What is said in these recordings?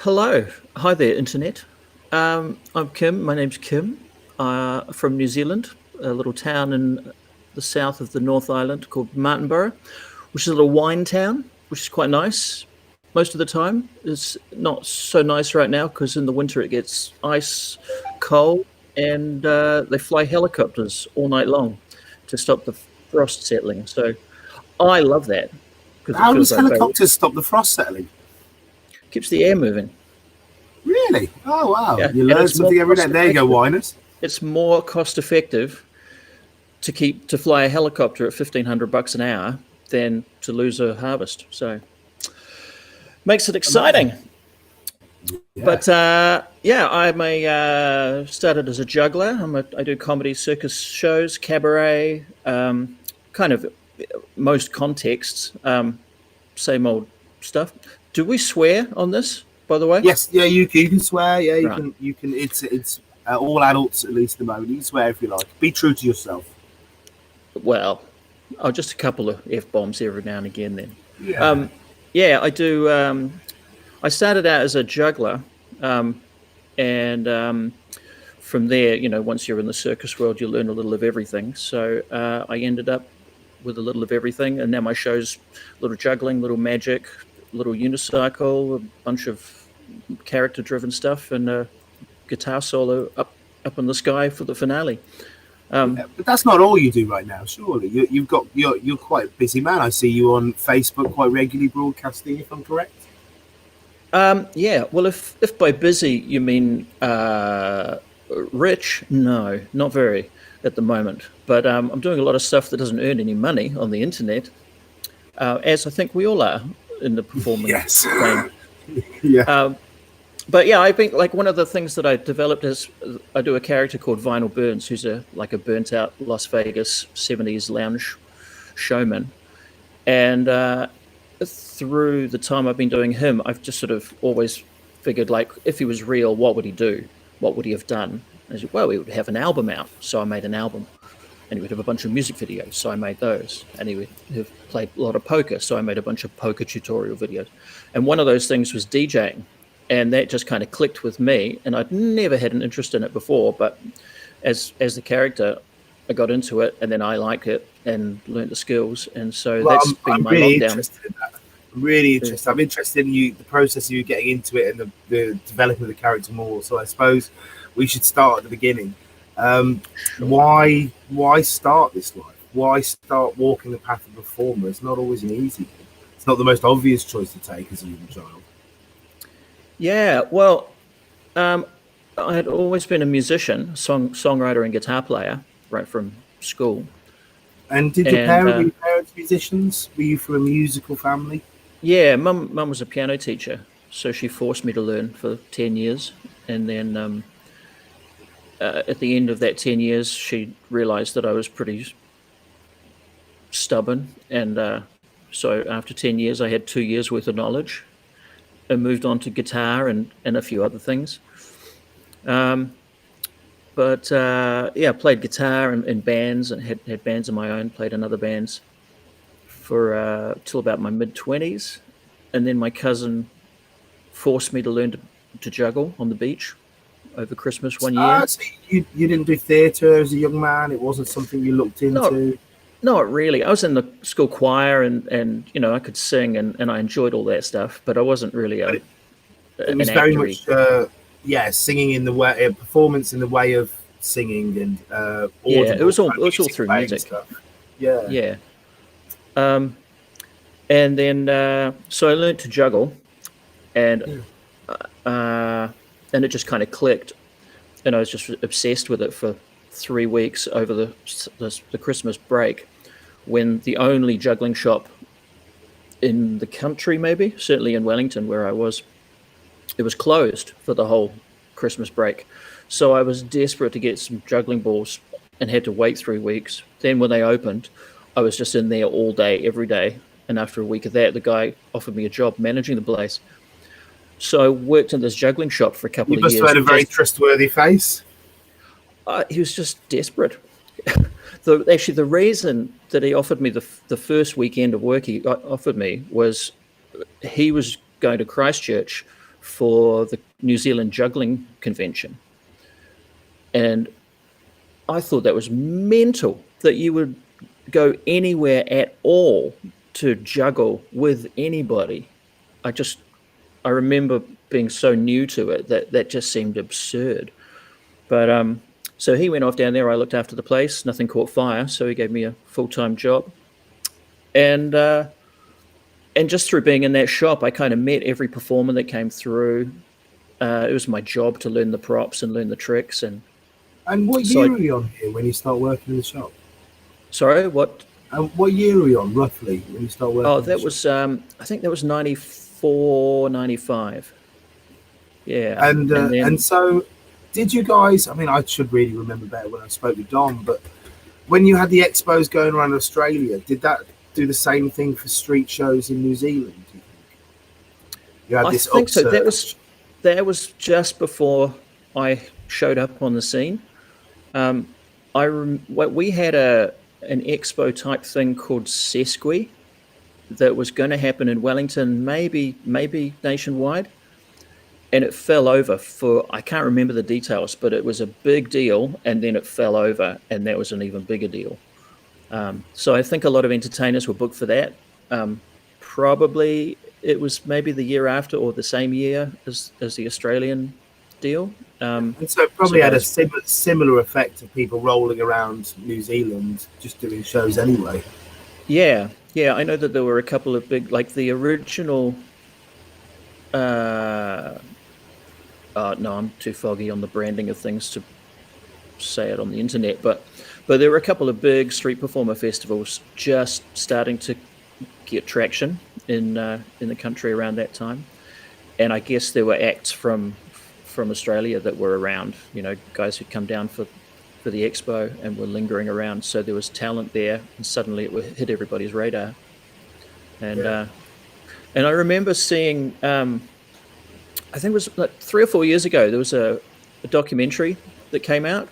Hello. Hi there, Internet. I'm Kim. My name's Kim, from New Zealand, a little town in the south of the North Island called Martinborough, which is a little wine town, which is quite nice most of the time. It's not so nice right now because in the winter it gets ice cold and they fly helicopters all night long to stop the frost settling. So I love that because it How feels does like helicopters stop the frost settling? keeps the air moving. Really? Oh, wow. Yeah, You and learn something every day. There you go, whiners. it's more cost effective to fly a helicopter at $1,500 an hour than to lose a harvest. So makes it exciting. Yeah. But I'm a started as a juggler. I do comedy, circus shows, cabaret, kind of most contexts, same old stuff. Do we swear on this, by the way? Yes, yeah, you can swear. Yeah, you Right. can. You can. It's all adults at least at the moment. You can swear if you like. Be true to yourself. Well, just a couple of F-bombs every now and again then. Yeah. I do. I started out as a juggler, and from there, once you're in the circus world, you learn a little of everything. So I ended up with a little of everything, and now my show's little juggling, little magic, little unicycle, a bunch of character-driven stuff, and a guitar solo up in the sky for the finale. But that's not all you do right now, surely. You're quite a busy man. I see you on Facebook quite regularly broadcasting, if I'm correct. Yeah, well, if by busy you mean rich, no, not very at the moment. But I'm doing a lot of stuff that doesn't earn any money on the internet, as I think we all are in the performance Yes. game. Yeah. But yeah, I think like one of the things that I developed is I do a character called Vinyl Burns, who's like a burnt out Las Vegas 70s lounge showman. And through the time I've been doing him, I've just sort of always figured, like, if he was real, what would he do? What would he have done? And I said, well, he would have an album out. So I made an album. And he would have a bunch of music videos. So I made those. And he would have played a lot of poker. So I made a bunch of poker tutorial videos. And one of those things was DJing. And that just kind of clicked with me. And I'd never had an interest in it before. But as the character, I got into it. And then I liked it and learned the skills. And so that's been I'm my really lockdown. interested in that. Really interested. I'm interested in the process of you getting into it and the developing of the character more. So I suppose we should start at the beginning. Why start this life? Why start walking the path of a performer? It's not always an easy thing. It's not the most obvious choice to take as a young child. Yeah, well, I had always been a musician, songwriter and guitar player right from school. And were your parents musicians? Were you from a musical family? Yeah, mum was a piano teacher, so she forced me to learn for 10 years. And then at the end of that 10 years, she realized that I was pretty stubborn. And so after 10 years, I had 2 years worth of knowledge and moved on to guitar and a few other things. But played guitar in bands and had bands of my own, played in other bands for till about my mid-20s. And then my cousin forced me to learn to juggle on the beach over Christmas one year. So you didn't do theatre as a young man? It wasn't something you looked into? Not really. I was in the school choir and I could sing and I enjoyed all that stuff, but I wasn't really it was very much singing in the way, performance in the way of singing and it was all through music stuff. And then so I learned to juggle and it just kind of clicked, and I was just obsessed with it for 3 weeks over the Christmas break, when the only juggling shop in the country, maybe certainly in Wellington where I was, it was closed for the whole Christmas break. So I was desperate to get some juggling balls and had to wait 3 weeks. Then when they opened, I was just in there all day, every day. And after a week of that, the guy offered me a job managing the place. So I worked in this juggling shop for a couple of years. You must have had a very trustworthy face. He was just desperate. The reason that he offered me the first weekend of work he offered me was he was going to Christchurch for the New Zealand juggling convention. And I thought that was mental, that you would go anywhere at all to juggle with anybody. I remember being so new to it that just seemed absurd. But so he went off down there. I looked after the place. Nothing caught fire, so he gave me a full-time job. And just through being in that shop, I kind of met every performer that came through. It was my job to learn the props and learn the tricks. And what year are you on here when you start working in the shop? Sorry, what? What year are you on, roughly, when you start working? Oh, that was, I think that was 94, 95. Yeah. And so, did you guys, I mean, I should really remember better when I spoke with Dom, but when you had the expos going around Australia, did that do the same thing for street shows in New Zealand, do you think? You had this think so. upsurge. That was just before I showed up on the scene. We had an expo type thing called Sesqui that was going to happen in Wellington, maybe nationwide, and it fell over for, I can't remember the details, but it was a big deal, and then it fell over, and that was an even bigger deal. So I think a lot of entertainers were booked for that. Probably it was maybe the year after or the same year as the Australian deal. And so it probably had a similar effect of people rolling around New Zealand just doing shows anyway. Yeah. I know that there were a couple of big, like the original. No, I'm too foggy on the branding of things to say it on the internet. But there were a couple of big street performer festivals just starting to get traction in the country around that time, and I guess there were acts from Australia that were around, guys who'd come down for the expo and were lingering around. So there was talent there, and suddenly it hit everybody's radar. And and I remember seeing, I think it was like 3 or 4 years ago, there was a documentary that came out,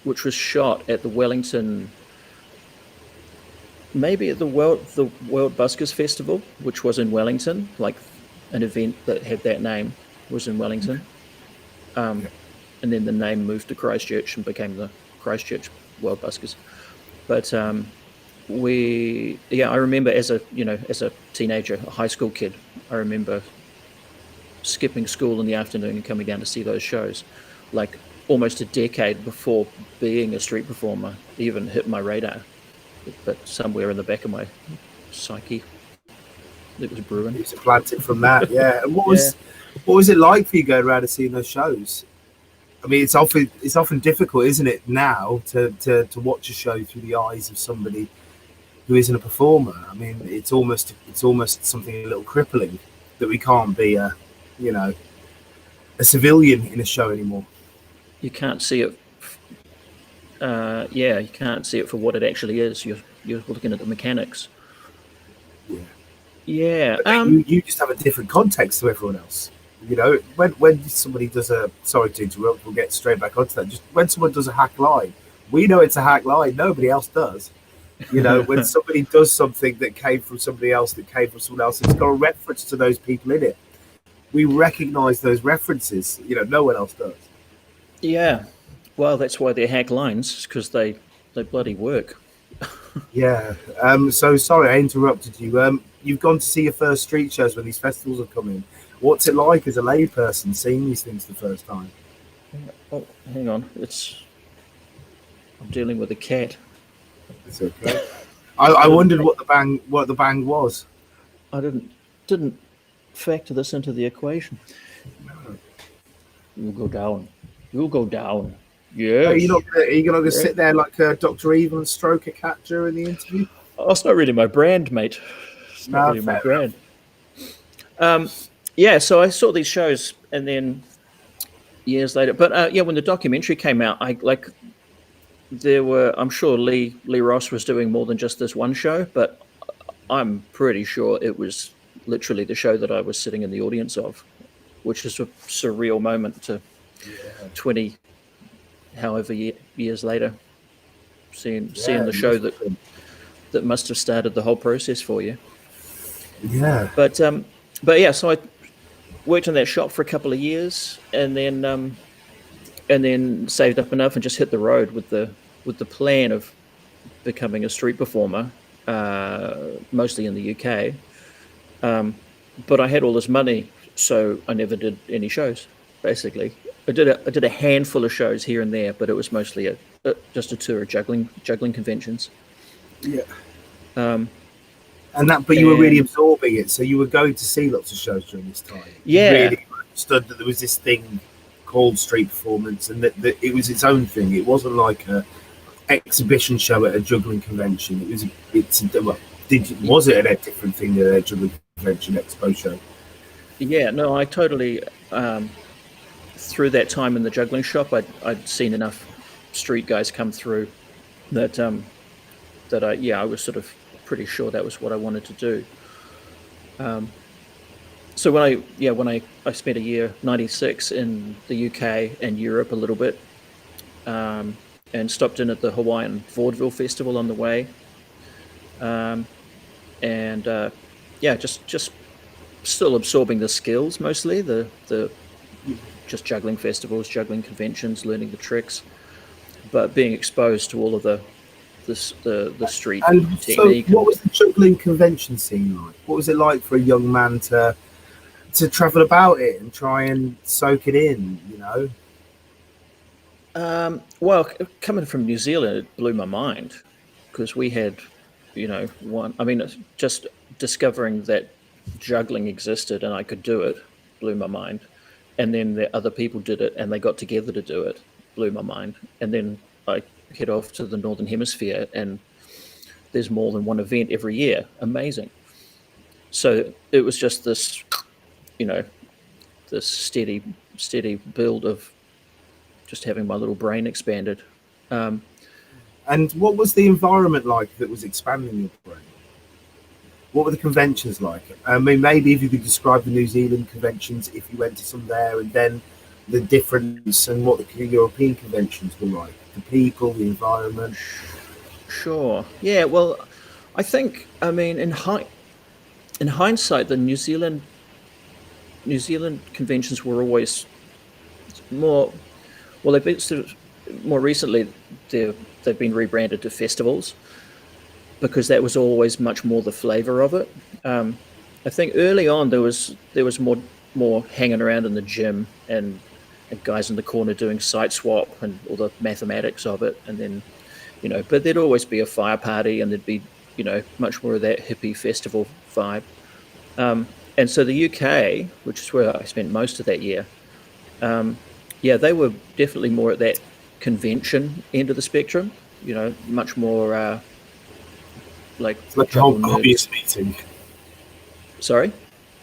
which was shot at the Wellington, maybe at the World Buskers Festival, which was in Wellington, like an event that had that name was in Wellington. And then the name moved to Christchurch and became the Christchurch World Buskers. But I remember as a teenager, a high school kid, I remember skipping school in the afternoon and coming down to see those shows, like almost a decade before being a street performer even hit my radar. But somewhere in the back of my psyche, it was brewing. It was planted from that, yeah. And what was it like for you going around and seeing those shows? I mean, it's often difficult, isn't it, now to watch a show through the eyes of somebody who isn't a performer. I mean, it's almost something a little crippling that we can't be a civilian in a show anymore. You can't see it. You can't see it for what it actually is. You're looking at the mechanics. Yeah. You just have a different context to everyone else. When somebody does sorry to interrupt, we'll get straight back onto that. Just when someone does a hack line, we know it's a hack line. Nobody else does. When somebody does something that came from somebody else, it's got a reference to those people in it. We recognize those references. No one else does. Yeah. Well, that's why they're hack lines, because they bloody work. Yeah. So sorry, I interrupted you. You've gone to see your first street shows when these festivals have come in. What's it like as a layperson seeing these things the first time? Oh, hang on. I'm dealing with a cat. It's okay. I wondered what the bang was. I didn't factor this into the equation. No. You'll go down. Yes. Are you not going to sit there like Dr. Evil and stroke a cat during the interview? Oh, it's not really my brand, mate. It's not really my brand. So I saw these shows, and then years later. But when the documentary came out, I'm sure Lee Ross was doing more than just this one show, but I'm pretty sure it was literally the show that I was sitting in the audience of, which is a surreal moment to 20 however years later, seeing the show that must have started the whole process for you. Yeah. But so worked in that shop for a couple of years, and then saved up enough and just hit the road with the plan of becoming a street performer, mostly in the UK. But I had all this money, so I never did any shows. Basically, I did a handful of shows here and there, but it was mostly just a tour of juggling conventions. Yeah. But you were really absorbing it, so you were going to see lots of shows during this time. Yeah. You really understood that there was this thing called street performance, and that it was its own thing. It wasn't like a exhibition show at a juggling convention. Was it a different thing than a juggling convention expo show? Yeah, no, I totally. Through that time in the juggling shop, I'd seen enough street guys come through that I was sort of pretty sure that was what I wanted to do. So when I spent a year, 96, in the UK and Europe a little bit, and stopped in at the Hawaiian vaudeville festival on the way, just still absorbing the skills, mostly the just juggling festivals, juggling conventions, learning the tricks, but being exposed to all of the street and technique. So what was the juggling convention scene like? What was it like for a young man to travel about it and try and soak it in, you know? Well, coming from New Zealand, it blew my mind, because we had, just discovering that juggling existed and I could do it blew my mind. And then the other people did it and they got together to do it, blew my mind. And then I head off to the Northern Hemisphere and there's more than one event every year. Amazing. So it was just this, this steady build of just having my little brain expanded. And what was the environment like that was expanding your brain? What were the conventions like? I mean, maybe if you could describe the New Zealand conventions, if you went to some there, and then the difference and what the European conventions were like, the people, the environment. Sure. Yeah. Well, I think, in hindsight, the New Zealand conventions were always more. Well, they've been sort of more recently. They've been rebranded to festivals, because that was always much more the flavor of it. I think early on there was more hanging around in the gym and guys in the corner doing site swap and all the mathematics of it, and then but there'd always be a fire party and there'd be much more of that hippie festival vibe. And so the UK, which is where I spent most of that year, they were definitely more at that convention end of the spectrum. Much more. It's like a hobbyist meeting. Sorry?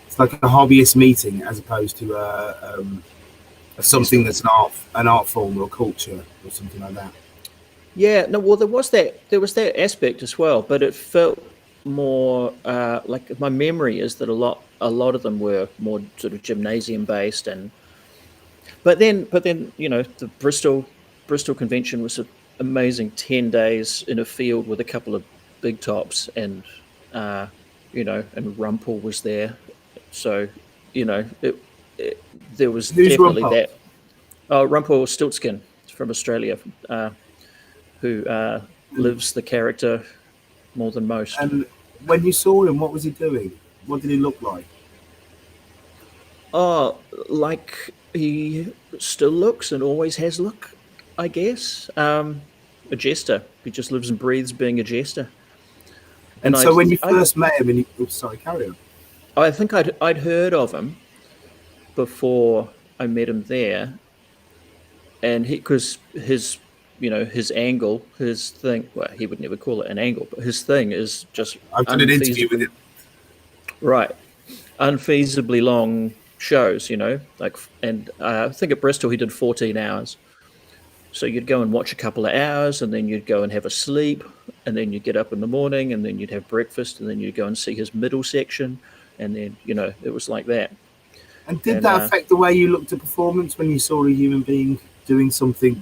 It's like a hobbyist meeting as opposed to something that's an art form or culture or something like that. Yeah, no, well, there was that aspect as well, but it felt more like, my memory is that a lot of them were more sort of gymnasium based, but then the Bristol convention was an amazing 10 days in a field with a couple of big tops, and and Rumpel was there, so there was Who's definitely Rumpel? that. Rumpel Stiltskin from Australia, who lives the character more than most. And when you saw him, what was he doing? What did he look like? Oh, like he still looks and always has looked, I guess. A jester. He just lives and breathes being a jester. And so when you first met him, and carry on. I think I'd heard of him before I met him there, and because his angle, his thing. Well, he would never call it an angle, but his thing is just. I've done an interview with him. Right, unfeasibly long shows, and I think at Bristol he did 14 hours. So you'd go and watch a couple of hours, and then you'd go and have a sleep, and then you'd get up in the morning, and then you'd have breakfast, and then you'd go and see his middle section, and then it was like that. And did that affect the way you looked at performance when you saw a human being doing something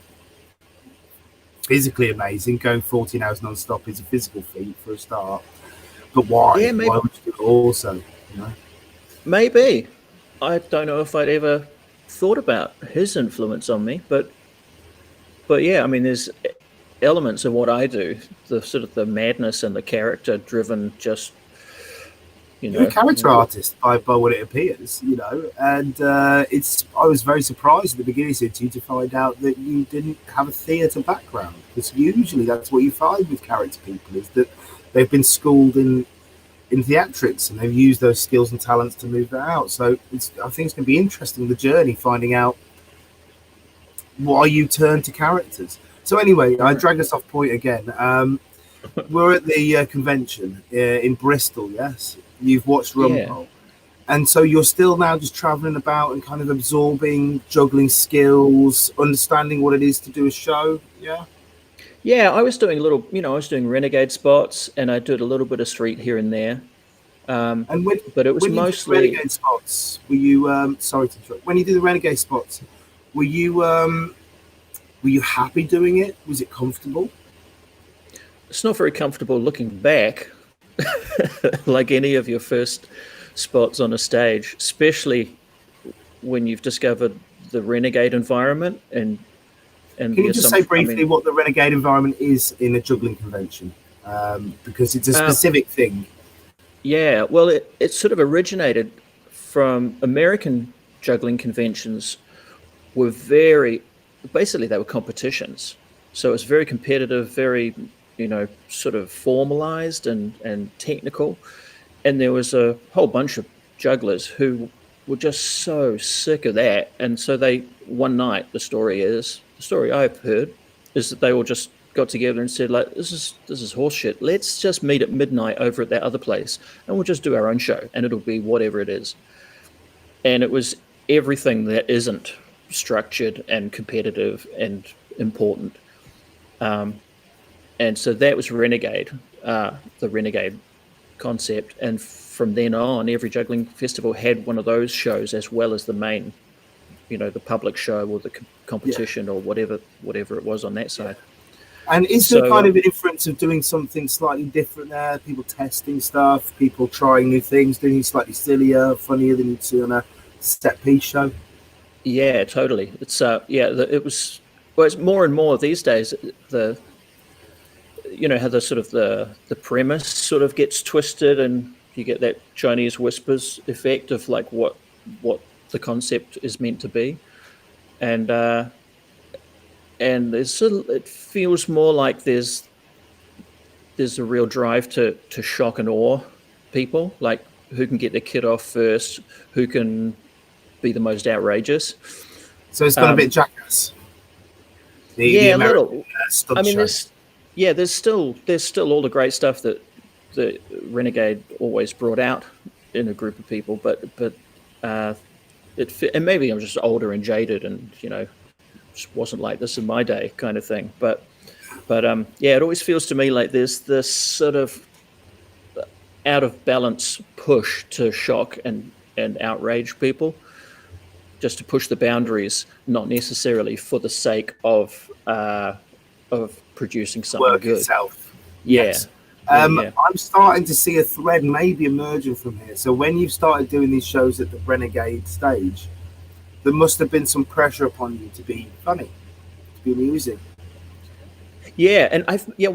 physically amazing? Going 14 hours non-stop is a physical feat for a start, but why? Yeah, maybe. Why would you do it also? Maybe, I don't know if I'd ever thought about his influence on me, but yeah, I mean, there's elements of what I do, the sort of the madness and the character driven, just You're a character what. artist by what it appears, you know, and it's. I was very surprised at the beginning of you to find out that you didn't have a theatre background, because usually that's what you find with character people is that they've been schooled in theatrics and they've used those skills and talents to move that out. So I think it's going to be interesting the journey finding out why you turn to characters. So anyway, I drag us off point again. We're at the convention in Bristol. Yes, you've watched Rumpole. Yeah. And so you're still now just traveling about and kind of absorbing juggling skills, understanding what it is to do a show. Yeah. Yeah, I was doing a little, I was doing renegade spots, and I did a little bit of street here and there. And But it was when you do the mostly, renegade spots, were you sorry to interrupt? When you do the renegade spots, were you happy doing it? Was it comfortable? it's not very comfortable looking back, like any of your first spots on a stage, especially when you've discovered the renegade environment and Can the you just say assumption. I briefly mean, what the renegade environment is in a juggling convention? Because it's a specific thing. yeah, well, it sort of originated from American juggling conventions. Were very basically they were competitions, so it was very competitive, very sort of formalized and technical, and there was a whole bunch of jugglers who were just so sick of that, and so they one night, the story I've heard is that they all just got together and said, like, this is horse shit, let's just meet at midnight over at that other place and we'll just do our own show and it'll be whatever it is. And it was everything that isn't structured and competitive and important. And so that was Renegade, the Renegade concept. And from then on, every juggling festival had one of those shows as well as the main, the public show or the competition or whatever it was on that side. And is there kind of an inference of doing something slightly different there? People testing stuff, people trying new things, doing slightly sillier, funnier than you'd see on a set piece show? Yeah, totally. It's it was. Well, it's more and more these days. The how the sort of the premise sort of gets twisted, and you get that Chinese whispers effect of like what the concept is meant to be, and it feels more like there's a real drive to shock and awe people, like who can get their kid off first, who can be the most outrageous. So it's got a bit Jackass. The American, little. I mean, there's still all the great stuff that the Renegade always brought out in a group of people, but and maybe I'm just older and jaded, and just wasn't like this in my day, kind of thing. But it always feels to me like there's this sort of out of balance push to shock and outrage people, just to push the boundaries, not necessarily for the sake of producing something work good. Itself. Yeah. Yes. I'm starting to see a thread maybe emerging from here. So when you've started doing these shows at the Renegade stage, there must have been some pressure upon you to be funny, to be amusing. Yeah, and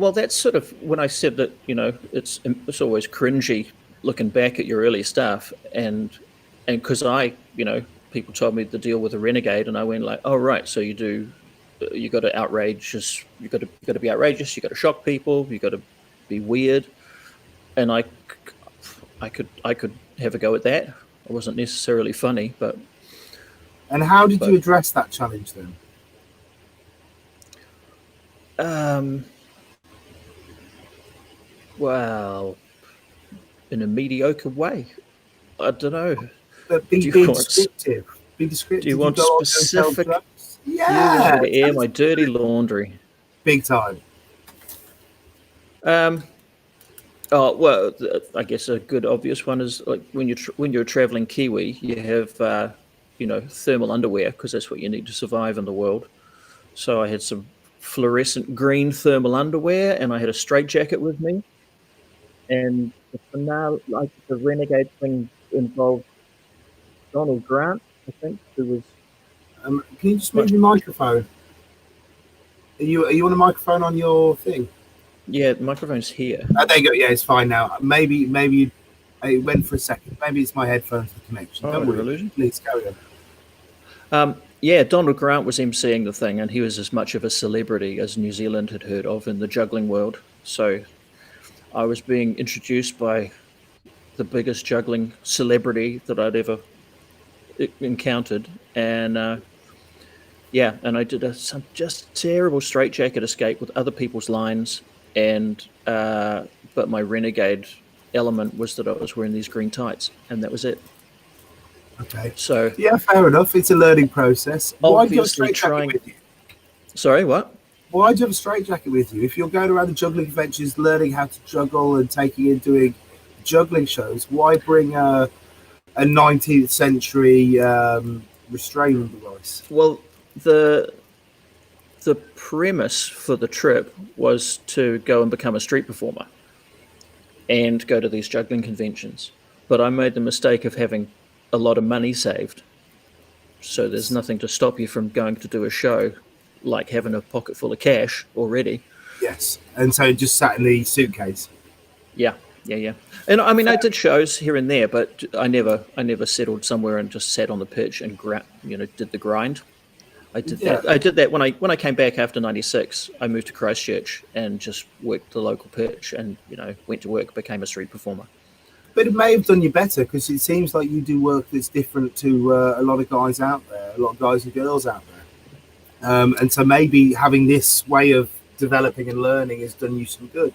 well, that's sort of when I said that, it's always cringy looking back at your early stuff, and because people told me the deal with a Renegade, and I went like, oh right, so you got to outrageous, you got to be outrageous, you got to shock people, you got to be weird, and I could have a go at that. I wasn't necessarily funny, but. And how did you address that challenge then? Well, in a mediocre way. I don't know. But be descriptive. Be descriptive. Do you want specific? Yeah. To air my dirty laundry. Big time. Oh well, I guess a good obvious one is like when you're a traveling Kiwi, you have thermal underwear because that's what you need to survive in the world. So I had some fluorescent green thermal underwear, and I had a straitjacket with me. And the finale, like the Renegade thing, involved Donald Grant, I think, who was Can you just move much. your microphone? Are you on a microphone on your thing? Yeah, the microphone's here. There you go. Yeah, it's fine now. Maybe it went for a second. Maybe it's my headphones with connection. Oh, Don't an worry. illusion. Please carry on. Yeah, Donald Grant was emceeing the thing, and he was as much of a celebrity as New Zealand had heard of in the juggling world. So I was being introduced by the biggest juggling celebrity that I'd ever encountered, and yeah, and I did some just terrible straitjacket escape with other people's lines, and but my renegade element was that I was wearing these green tights, and that was it. Okay. So Yeah, fair enough. It's a learning process. Why do you have a obviously straight jacket trying. with you? Sorry, what? Why do you have a straight jacket with you? If you're going around the juggling conventions, learning how to juggle and taking in doing juggling shows, why bring a 19th century restraining device? Well, the premise for the trip was to go and become a street performer and go to these juggling conventions. But I made the mistake of having a lot of money saved. So there's nothing to stop you from going to do a show, like having a pocket full of cash already. Yes. And so it just sat in the suitcase. Yeah, yeah, yeah. And I mean, I did shows here and there, but I never settled somewhere and just sat on the pitch and did the grind. I did that. I did that when I came back after '96. I moved to Christchurch and just worked the local pitch, and went to work, became a street performer. But it may have done you better because it seems like you do work that's different to a lot of guys out there, a lot of guys and girls out there. And so maybe having this way of developing and learning has done you some good.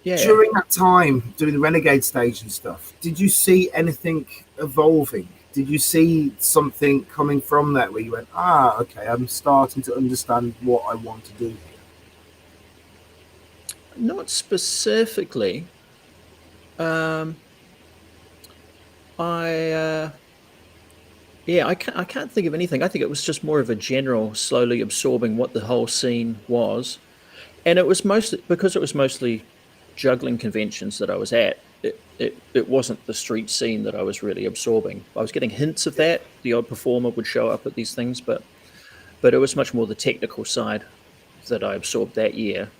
Yeah. During that time, doing the renegade stage and stuff, did you see anything evolving? Did you see something coming from that where you went, okay, I'm starting to understand what I want to do here? Not specifically. I can't think of anything. I think it was just more of a general slowly absorbing what the whole scene was, and it was mostly juggling conventions that I was at. It wasn't the street scene that I was really absorbing. I was getting hints of that. The odd performer would show up at these things, but it was much more the technical side that I absorbed that year.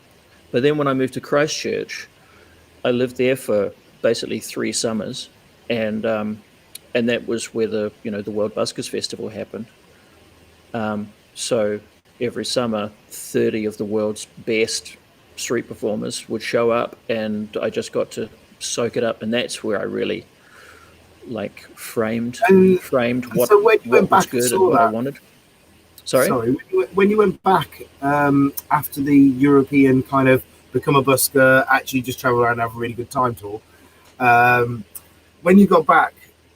But then when I moved to Christchurch, I lived there for basically 3 summers, and that was where the World Buskers Festival happened. So every summer, 30 of the world's best street performers would show up, and I just got to soak it up, and that's where I really framed what So when you went was back good and and what I saw that, wanted. Sorry? when you went back after the European kind of become a busker, actually just travel around and have a really good time tour, when you got back,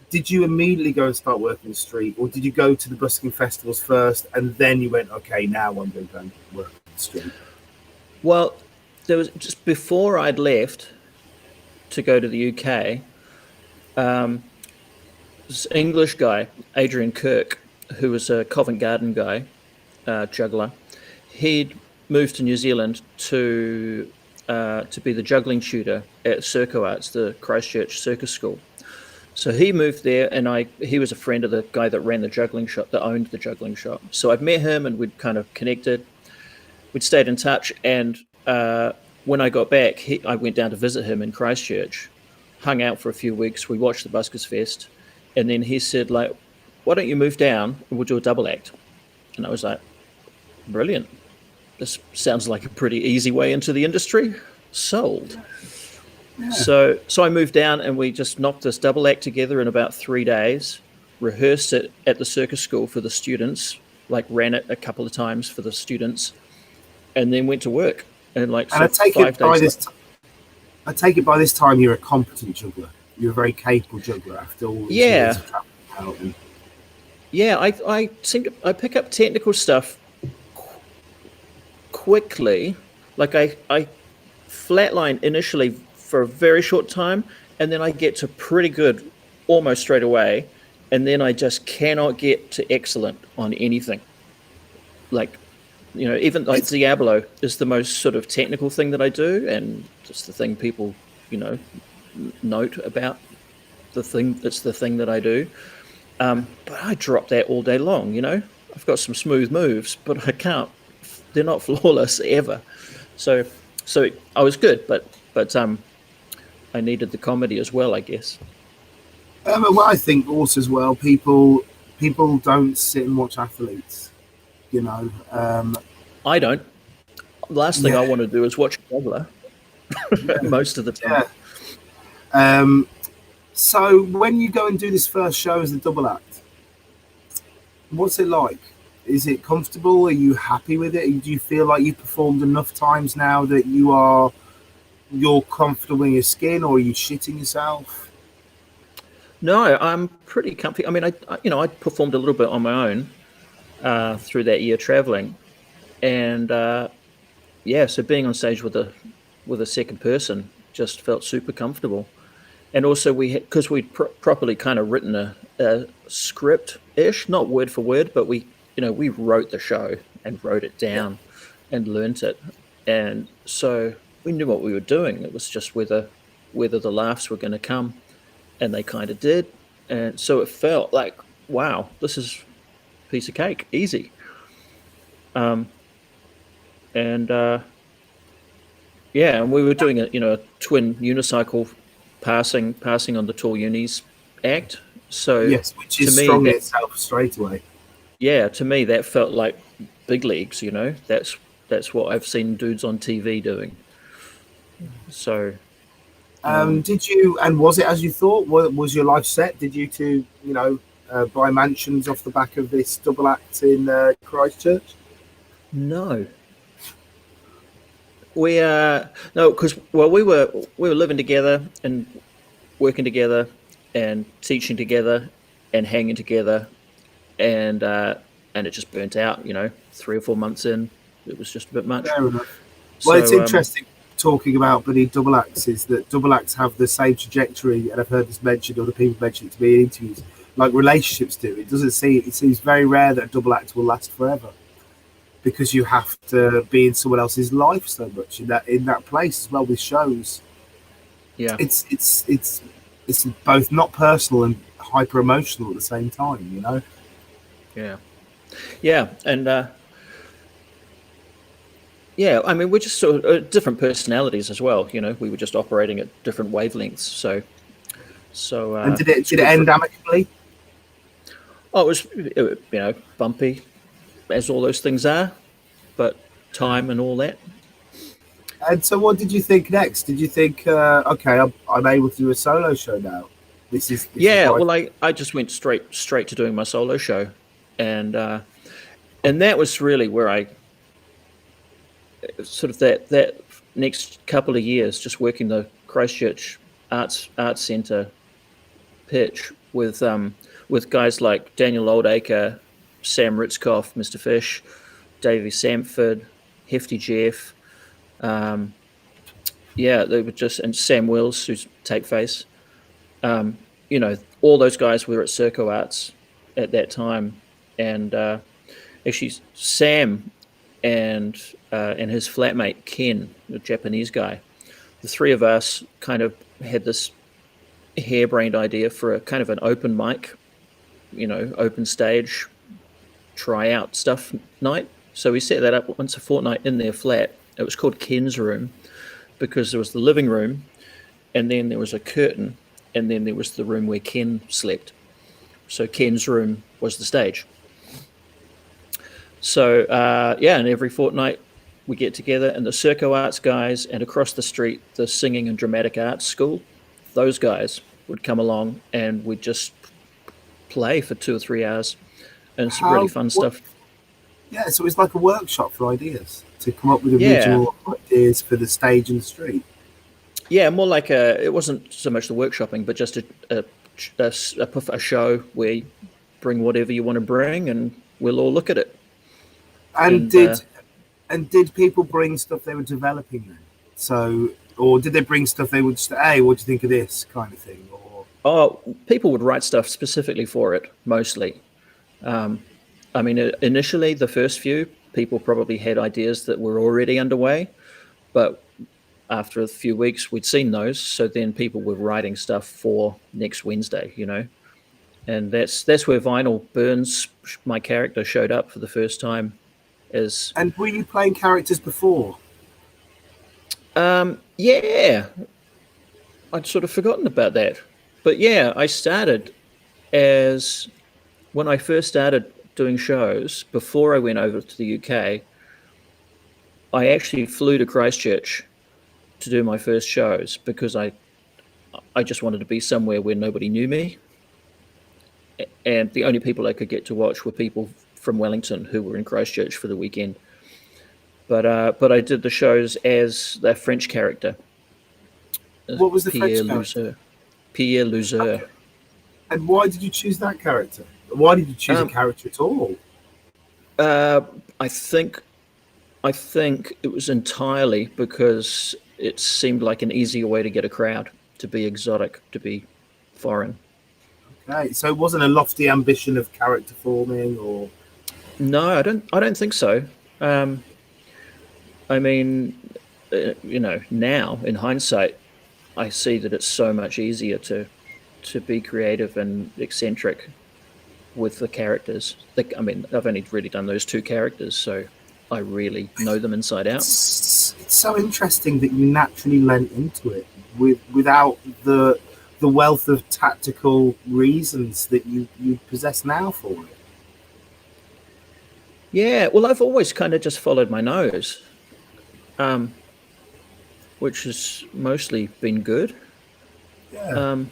did you immediately go and start working the street, or did you go to the busking festivals first and then you went, okay, now I'm going to go and work the street? Well, there was just before I'd left to go to the UK, this English guy, Adrian Kirk, who was a Covent Garden guy, juggler, he'd moved to New Zealand to be the juggling tutor at Circo Arts, the Christchurch Circus School. So he moved there, and he was a friend of the guy that ran the juggling shop, that owned the juggling shop. So I'd met him, and we'd kind of connected. We'd stayed in touch, and when I got back, I went down to visit him in Christchurch, hung out for a few weeks. We watched the Buskers Fest, and then he said, why don't you move down and we'll do a double act? And I was like, brilliant. This sounds like a pretty easy way into the industry. Sold. Yeah. So I moved down, and we just knocked this double act together in about 3 days, rehearsed it at the circus school for the students, ran it a couple of times for the students, and then went to work. And I take it by this time you're a competent juggler. You're a very capable juggler after all these years of traveling out. Yeah, I pick up technical stuff quickly. I flatline initially for a very short time, and then I get to pretty good almost straight away, and then I just cannot get to excellent on anything. Even Diablo is the most sort of technical thing that I do, and just the thing people, note about the thing. It's the thing that I do. But I drop that all day long. I've got some smooth moves, but I can't. They're not flawless ever. So I was good, but I needed the comedy as well, I guess. Well, I think also as well, people don't sit and watch athletes. You know, I don't. The last thing I yeah, want to do is watch a juggler most of the time. yeah. So when you go and do this first show as a double act, what's it like? Is it comfortable? Are you happy with it? Do you feel like you've performed enough times now that you're comfortable in your skin, or are you shitting yourself? No, I'm pretty comfy. I mean, I performed a little bit on my own through that year traveling, and yeah, so being on stage with a second person just felt super comfortable. And also because we'd properly kind of written a script-ish, not word for word, but we wrote the show and wrote it Yeah. down and learnt it, and so we knew what we were doing. It was just whether the laughs were going to come, and they kind of did, and so it felt like, wow, this is a piece of cake, easy. Um, and Yeah, and we were doing a twin unicycle passing on the tall unis act. So Yes, which to is me strong in that itself straight away. yeah, to me that felt like big leagues. That's what I've seen dudes on TV doing. So Did you, and was it as you thought? Was your life set? Did you two, buy mansions off the back of this double act in Christchurch? no, we no, because well we were living together and working together and teaching together and hanging together, and it just burnt out. 3 or 4 months in, it was just a bit much. Fair enough. Well, it's So interesting talking about bloody double acts is that double acts have the same trajectory, and I've heard this mentioned, other people mention it to me in interviews, like relationships do. It seems very rare that a double act will last forever because you have to be in someone else's life so much in that place as well with shows. yeah, It's both not personal and hyper emotional at the same time. yeah, yeah, and yeah. I mean, we're just sort of different personalities as well. We were just operating at different wavelengths. So And did it's it good for. end amicably? Oh, it was bumpy, as all those things are, but time and all that. And so, what did you think next? Did you think, okay, I'm able to do a solo show now? This is Yeah, what well, I just went straight to doing my solo show, and that was really where I sort of that next couple of years just working the Christchurch Arts Centre pitch with guys like Daniel Oldacre, Sam Ritzkoff, Mr. Fish, Davey Samford, Hefty Jeff. Um, yeah, they were just, and Sam Wills, who's Tapeface. All those guys were at Circo Arts at that time, and actually Sam and his flatmate Ken, the Japanese guy, the three of us kind of had this harebrained idea for a kind of an open mic, open stage, try out stuff night. So we set that up once a fortnight in their flat. It was called Ken's room because there was the living room, and then there was a curtain, and then there was the room where Ken slept. So Ken's room was the stage. So yeah, and every fortnight we get together, and the Circo Arts guys, and across the street, the Singing and Dramatic Arts School, those guys would come along, and we'd just play for 2 or 3 hours, and it's really how fun what? stuff. Yeah, so it's like a workshop for ideas to come up with Yeah, original ideas for the stage and the street. yeah, more like it wasn't so much the workshopping, but just a show where you bring whatever you want to bring, and we'll all look at it. And And did people bring stuff they were developing then? So, or did they bring stuff they would just, hey, what do you think of this kind of thing? Or oh, people would write stuff specifically for it, mostly. Um, I mean, initially, the first few people probably had ideas that were already underway, but after a few weeks, we'd seen those. So then people were writing stuff for next Wednesday, and that's where Vinyl Burns, my character, showed up for the first time. As And were you playing characters before? yeah, I'd sort of forgotten about that, but yeah, I started as when I first started doing shows before I went over to the UK. I actually flew to Christchurch to do my first shows because I just wanted to be somewhere where nobody knew me, and the only people I could get to watch were people from Wellington who were in Christchurch for the weekend. But I did the shows as the French character, What was the Pierre French character? Lozer. Pierre Lozer. Okay. And why did you choose that character? Why did you choose a Um, character at all? uh, I think I think it was entirely because it seemed like an easier way to get a crowd, to be exotic, to be foreign. Okay, so it wasn't a lofty ambition of character forming, or No, I don't think so. Um, I mean, now in hindsight, I see that it's so much easier to be creative and eccentric with the characters. I mean, I've only really done those two characters, so I really know them inside out. it's so interesting that you naturally lent into it without the wealth of tactical reasons that you possess now for it. Yeah, well, I've always kind of just followed my nose, um, which has mostly been good. Yeah. Um,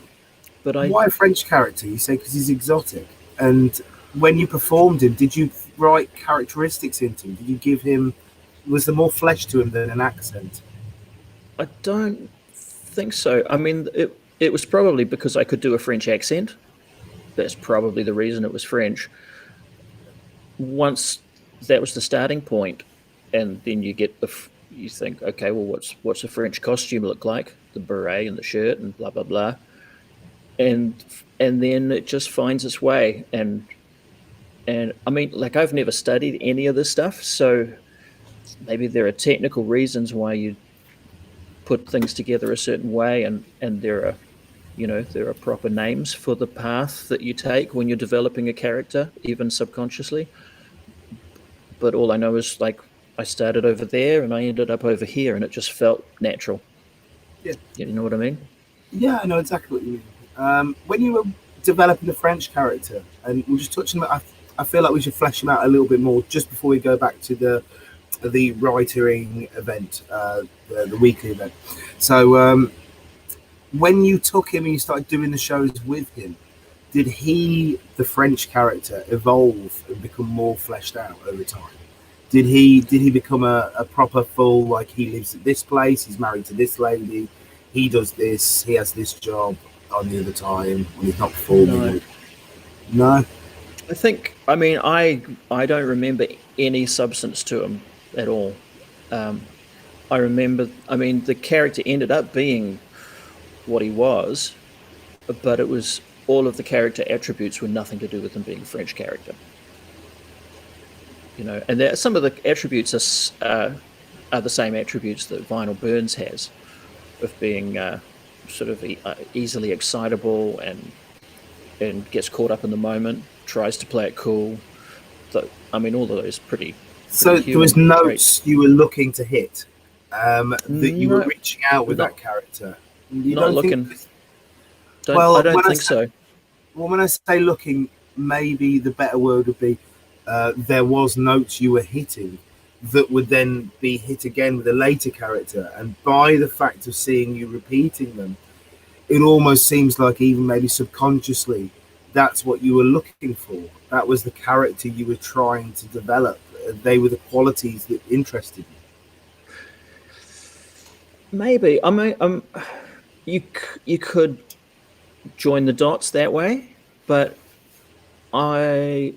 but And I, why a French character? You say because he's exotic. And when you performed him, did you write characteristics into him? Did you give him? Was there more flesh to him than an accent? I don't think so. I mean, it was probably because I could do a French accent. That's probably the reason it was French. Once that was the starting point, and then you get you think, okay, well, what's a French costume look like? The beret and the shirt and blah blah blah, and and then it just finds its way. And I mean, like I've never studied any of this stuff, so maybe there are technical reasons why you put things together a certain way, and there are proper names for the path that you take when you're developing a character, even subconsciously. But all I know is like I started over there and I ended up over here, and it just felt natural. Yeah. You know what I mean? Yeah, I know exactly what you mean. When you were developing the French character, and we'll just touch on that, I feel like we should flesh him out a little bit more just before we go back to the writering event, the weekly event. So when you took him and you started doing the shows with him, did the French character, evolve and become more fleshed out over time? Did he become a proper full, like he lives at this place, he's married to this lady, he does this, he has this job on the other time when he's not No, performing? No. I think I mean I don't remember any substance to him at all. Um, I remember. I mean, the character ended up being what he was, but it was all of the character attributes were nothing to do with him being a French character. And some of the attributes are the same attributes that Vinyl Burns has, of being sort of easily excitable and gets caught up in the moment, tries to play it cool. So, I mean, all of those pretty So there was human notes traits. you were looking to hit, that you were No, reaching out with that not character. You not don't think? looking. Don't I Well, don't think so. when I say looking, maybe the better word would be there was notes you were hitting that would then be hit again with a later character, and by the fact of seeing you repeating them, it almost seems like even maybe subconsciously that's what you were looking for. That was the character you were trying to develop. They were the qualities that interested you. Maybe I mean you could join the dots that way, but I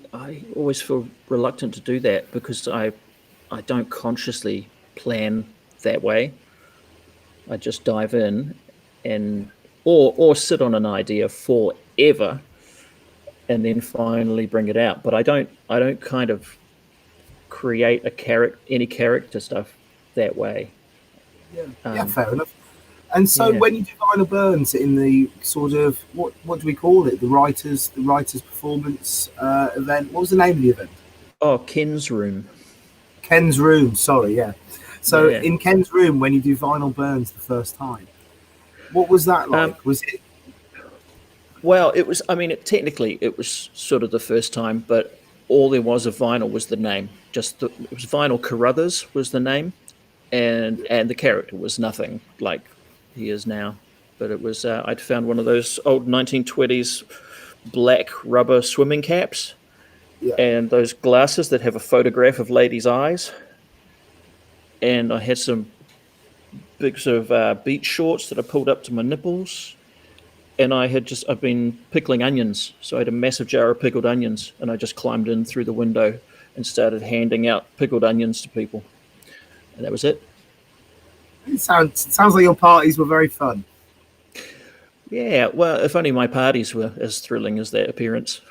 always feel reluctant to do that because I don't consciously plan that way. I just dive in and or sit on an idea forever and then finally bring it out. But I don't kind of create any character stuff that way. Yeah, fair enough. And so Yeah. when you do Vinyl Burns in the sort of what do we call it? The writers performance event. What was the name of the event? Oh, Ken's room. Ken's room. Sorry, yeah. So Yeah. in Ken's room, when you do Vinyl Burns the first time, what was that like? Was it? Well, it was. I mean, technically, it was sort of the first time, but all there was of Vinyl was the name. It was Vinyl Carruthers was the name, and the character was nothing like he is now. But it was. I'd found one of those old 1920s black rubber swimming caps Yeah. and those glasses that have a photograph of ladies' eyes. And I had some big sort of beach shorts that I pulled up to my nipples. And I've been pickling onions. So I had a massive jar of pickled onions, and I just climbed in through the window and started handing out pickled onions to people. And that was it. It sounds like your parties were very fun. Yeah, well, if only my parties were as thrilling as that appearance.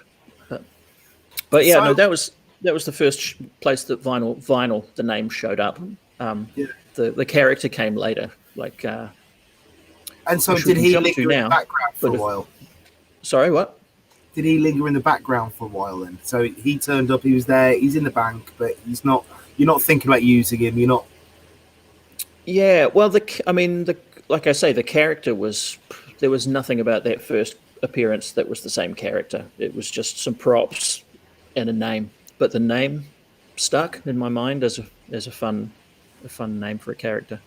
But yeah, So- no, that was the first place that vinyl the name showed up. Yeah. The character came later. Like, And so which we did can he jump to linger in now, the background for a but if- while? sorry, what? Did he linger in the background for a while then? So he turned up, he was there, he's in the bank, but he's not. You're not thinking about using him. You're not. Yeah, well, like I say, the character there was nothing about that first appearance that was the same character. It was just some props and a name, but the name stuck in my mind as a fun name for a character.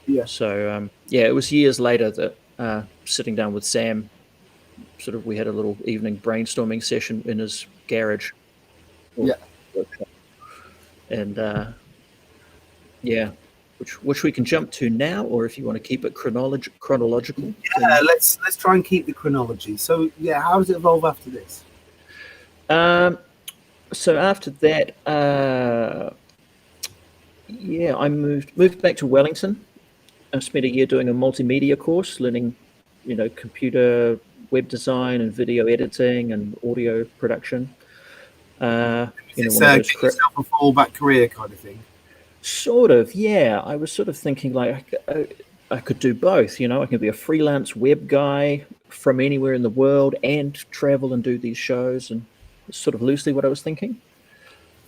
Yeah. So yeah, it was years later that sitting down with Sam, sort of we had a little evening brainstorming session in his garage. Yeah. And yeah, which we can jump to now, or if you want to keep it chronological. Yeah, let's try and keep the chronology. So yeah, how does it evolve after this? So after that, yeah, I moved back to Wellington. I spent a year doing a multimedia course, learning, computer web design and video editing and audio production. It's one of those give yourself a fallback career kind of thing. Sort of, yeah. I was sort of thinking like I could do both. I can be a freelance web guy from anywhere in the world and travel and do these shows, and it's sort of loosely what I was thinking.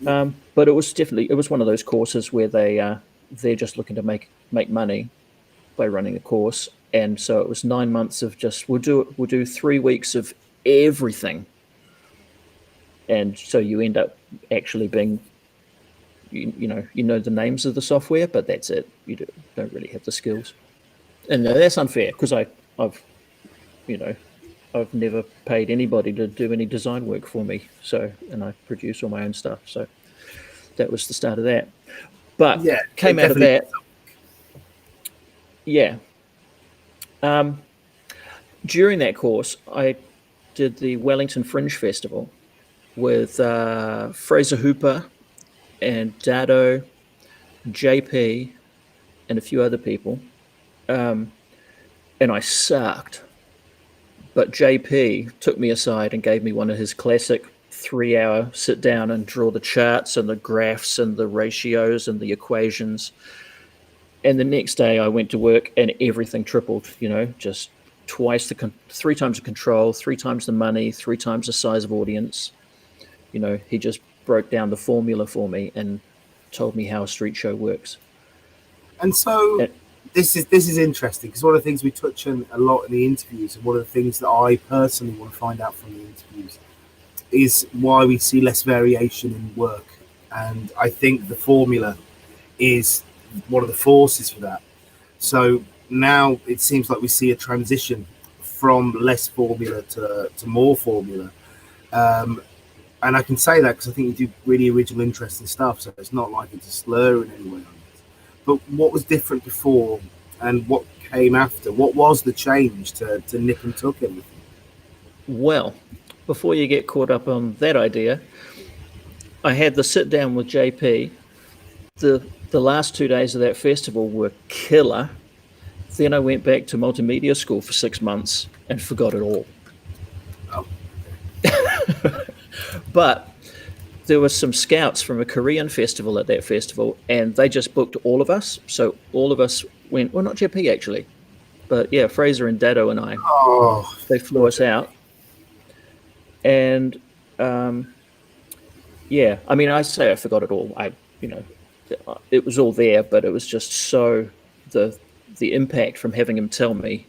But it was one of those courses where they're just looking to make money by running a course, and so it was 9 months of just we'll do 3 weeks of everything, and so you end up actually being you know the names of the software, but that's it. You don't really have the skills, and that's unfair because I've never paid anybody to do any design work for me. So, and I produce all my own stuff. So that was the start of that. But Yeah, came out of that. Yeah. During that course, I did the Wellington Fringe Festival with Fraser Hooper and Dado, JP, and a few other people. And I sucked. But JP took me aside and gave me one of his classic 3-hour sit down and draw the charts and the graphs and the ratios and the equations. And the next day I went to work and everything tripled, just 3 times the control, 3 times the money, 3 times the size of audience. He just broke down the formula for me and told me how a street show works. And so this is interesting because one of the things we touch on a lot in the interviews, and one of the things that I personally want to find out from the interviews, is why we see less variation in work. And I think the formula is one of the forces for that. So now it seems like we see a transition from less formula to more formula. And I can say that because I think you do really original, interesting stuff. So it's not like it's a slur in any way on it. But what was different before and what came after? What was the change to nip and tuck everything? Well, before you get caught up on that idea, I had the sit down with JP. The last 2 days of that festival were killer. Then I went back to multimedia school for 6 months and forgot it all. Oh. But there were some scouts from a Korean festival at that festival, and they just booked all of us. So all of us went, well, not JP actually, but yeah, Fraser and Dado and I, Oh, they flew us out. And yeah, I mean, I say I forgot it all. You know, it was all there, but it was just so the impact from having him tell me,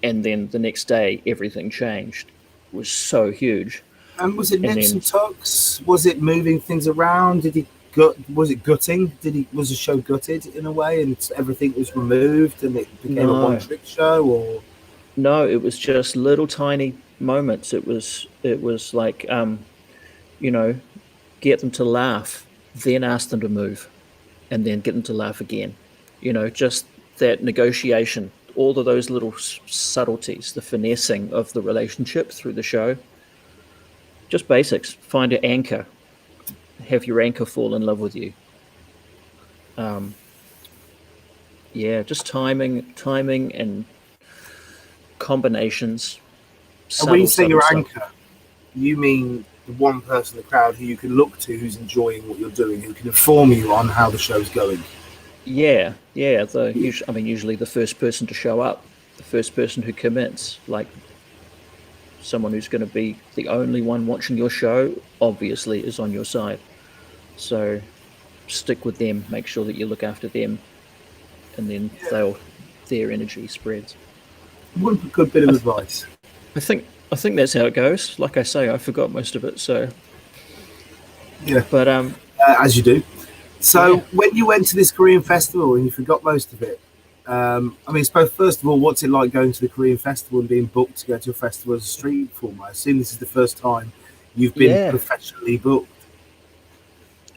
and then the next day everything changed, was so huge. And was it And nips then and tucks? Was it moving things around? Did he gut? Was it gutting? Was the show gutted in a way, and everything was removed, and it became a no, one-trick show? Or no, it was just little tiny moments. It was like you know, get them to laugh, then ask them to move, and then get them to laugh again. You know, just that negotiation, all of those little subtleties, the finessing of the relationship through the show. Just basics. Find your anchor. Have your anchor fall in love with you. Um, yeah, just timing, and combinations, and when you subtle, say subtle your stuff. anchor, you mean the one person in the crowd who you can look to, who's enjoying what you're doing, who can inform you on how the show's going. Yeah, yeah. Usually the first person to show up, the first person who commits, like someone who's going to be the only one watching your show, obviously is on your side. So stick with them. Make sure that you look after them, and then their energy spreads. What a good bit of I, th- advice. I think that's how it goes. Like I say, I forgot most of it. So, Yeah, but as you do. So yeah, when you went to this Korean festival and you forgot most of it, I mean, suppose first of all, what's it like going to the Korean festival and being booked to go to a festival as a street performer? I assume this is the first time you've been yeah, professionally booked.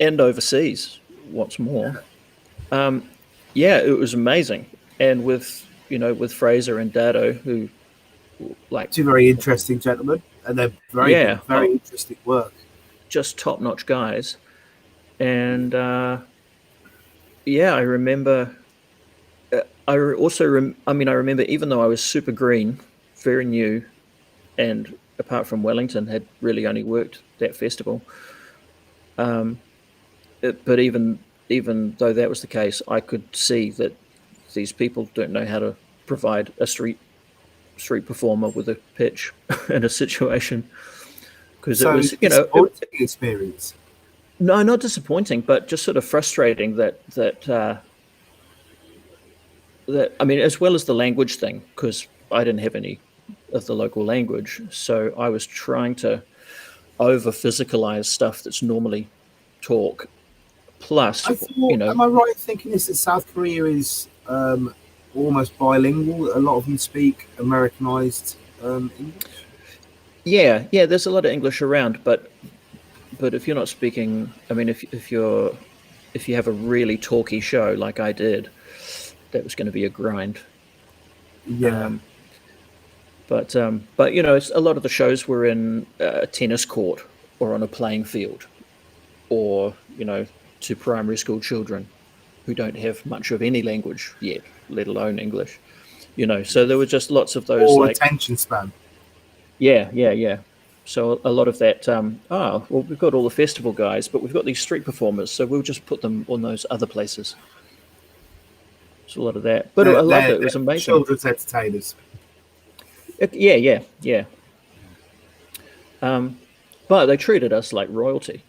and overseas. What's more, yeah, it was amazing. And with Fraser and Dado, who like, Two very interesting gentlemen, and they're very good, yeah, very interesting work. just top notch guys. And yeah, I remember. I remember, even though I was super green, very new, and apart from Wellington, had really only worked that festival. But even though that was the case, I could see that these people don't know how to provide a street performer with a pitch in a situation, because it So was, disappointing experience. no, not disappointing, but just sort of frustrating that I mean, as well as the language thing, because I didn't have any of the local language, so I was trying to over physicalize stuff that's normally talk. Plus, I thought, am I right in thinking this that South Korea is almost bilingual? A lot of them speak Americanized English. yeah, yeah, there's a lot of English around, but if you're not speaking, I mean, if you have a really talky show like I did, that was going to be a grind. Yeah. But it's, a lot of the shows were in a tennis court or on a playing field, or to primary school children who don't have much of any language yet, let alone English. So there were just lots of those, Or like, attention span. yeah, yeah, yeah. So a lot of that. Well, we've got all the festival guys, but we've got these street performers, so we'll just put them on those other places. So a lot of that, but I loved it. It They're was amazing. children's entertainers. Yeah, yeah, yeah. But they treated us like royalty.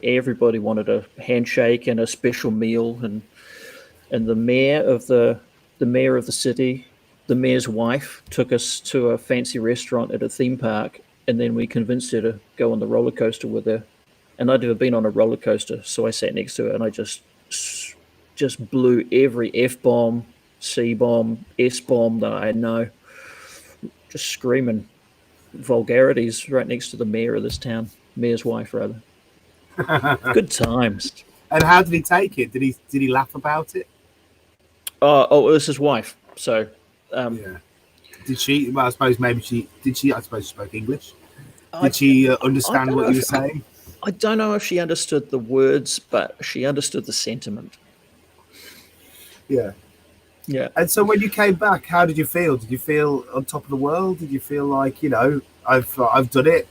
Everybody wanted a handshake and a special meal, and the mayor of the city, the mayor's wife, took us to a fancy restaurant at a theme park, and then we convinced her to go on the roller coaster with her. And I'd never been on a roller coaster, so I sat next to her, and I just blew every F bomb, C bomb, S bomb that I know, just screaming vulgarities right next to the mayor's wife, rather. Good times. And how did he take it? Did he laugh about it? Oh, it was his wife. So, Yeah. Did she? Well, I suppose maybe she did. I suppose she spoke English. I, Did she I understand don't what know you were if saying? I don't know if she understood the words, but she understood the sentiment. Yeah. Yeah. And so when you came back, how did you feel? Did you feel on top of the world? Did you feel like I've done it?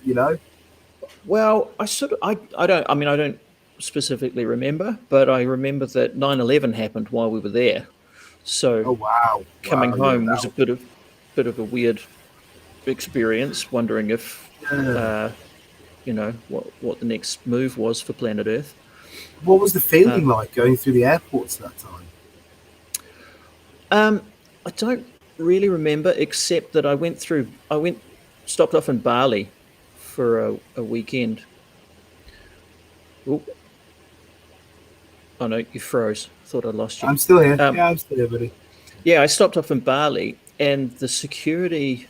Well, I don't specifically remember, but I remember that 9/11 happened while we were there. So Oh wow, coming wow, yeah, home was a bit of a weird experience, wondering if yeah. what the next move was for Planet Earth. What was the Uh, feeling like going through the airports that time? I don't really remember, except that stopped off in Bali for a weekend. Oh, oh no, you froze. Thought I lost you. I'm still here. Um, Yeah, I'm still here, buddy. yeah, I stopped off in Bali, and the security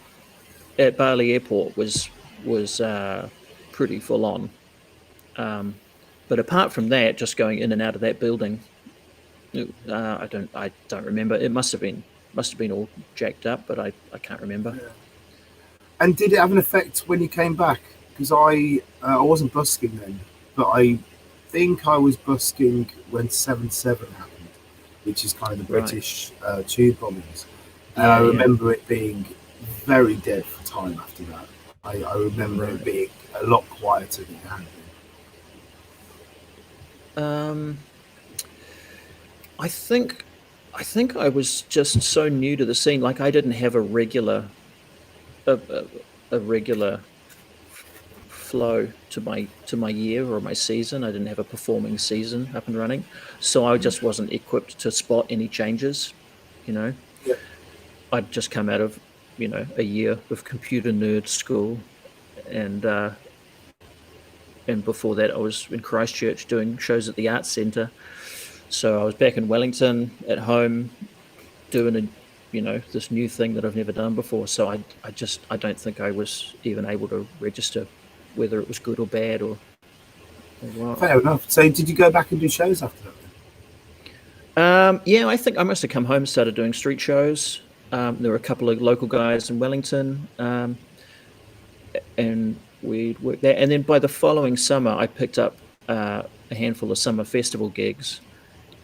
at Bali Airport was pretty full on. Um, but apart from that, just going in and out of that building, I don't remember. It must have been all jacked up, but I can't remember. And did it have an effect when you came back? Because I wasn't busking then, but I think I was busking when 7/7 happened, which is kind of the Right. British tube bombings. And I Yeah, yeah. remember it being very dead for time after that. I remember it Right. being a lot quieter than it had been. Um, I think I was just so new to the scene. Like I didn't have a regular flow to my year or my season. I didn't have a performing season up and running, so I just wasn't equipped to spot any changes. You know, Yeah. I'd just come out of a year of computer nerd school, and before that I was in Christchurch doing shows at the Arts Centre. So I was back in Wellington at home doing this new thing that I've never done before. So I don't think I was even able to register whether it was good or bad or what. Fair enough. So did you go back and do shows after that? Yeah, I think I must have come home and started doing street shows. There were a couple of local guys in Wellington, and we'd work there. And then by the following summer, I picked up a handful of summer festival gigs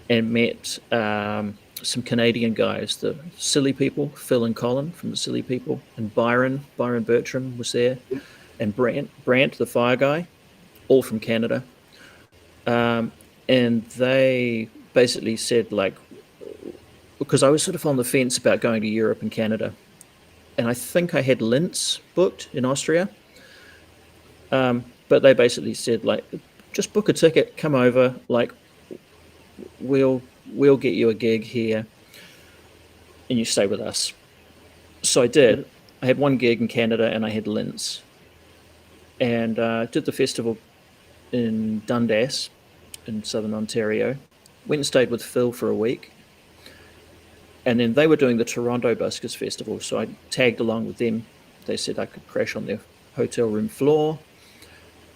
and met some Canadian guys, the Silly People, Phil and Colin from the Silly People, and Byron Bertram was there, and Brant, the Fire Guy, all from Canada. Um, and they basically said, like, because I was sort of on the fence about going to Europe and Canada, and I think I had Linz booked in Austria, but they basically said, like, just book a ticket, come over, like, we'll get you a gig here, and you stay with us. So I did. I had one gig in Canada, and I had Linz, and did the festival in Dundas in southern Ontario. Went and stayed with Phil for a week, and then they were doing the Toronto Buskers Festival, so I tagged along with them. They said I could crash on their hotel room floor.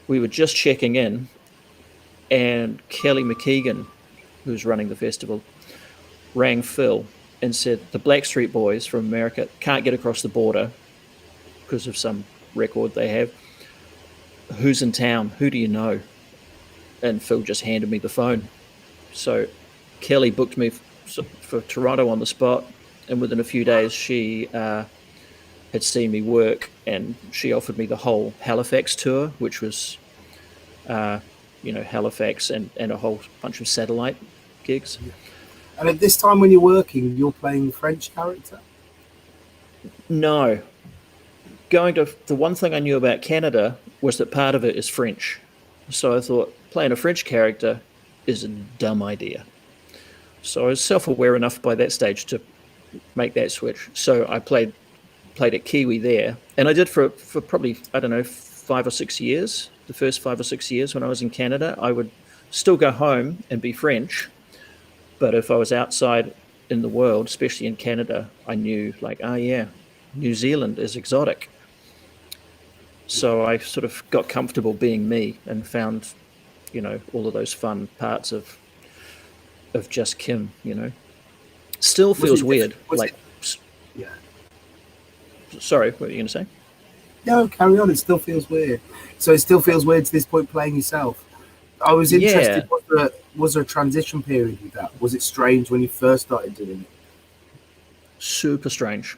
We were just checking in, and Kelly McKeegan, who's running the festival, rang Phil and said the Blackstreet Boys from America can't get across the border because of some record they have. Who's in town? Who do you know? And Phil just handed me the phone. So Kelly booked me for Toronto on the spot, and within a few days she had seen me work, and she offered me the whole Halifax tour, which was Halifax and a whole bunch of satellite gigs. And at this time when you're working, you're playing the French character? No, going to the one thing I knew about Canada was that part of it is French, so I thought playing a French character is a dumb idea. So I was self-aware enough by that stage to make that switch. So I played at Kiwi there, and I did for probably, I don't know, 5 or 6 years. The first 5 or 6 years when I was in Canada, I would still go home and be French, but if I was outside in the world, especially in Canada, I knew, like, oh yeah, New Zealand is exotic. So I sort of got comfortable being me and found, all of those fun parts of just Kim. Still Was feels it weird. was Like, it yeah. sorry, what were you going to say? No, carry on. It still feels weird. So it still feels weird to this point playing yourself. I was Yeah, interested. Was there a transition period with that? Was it strange when you first started doing it? super strange.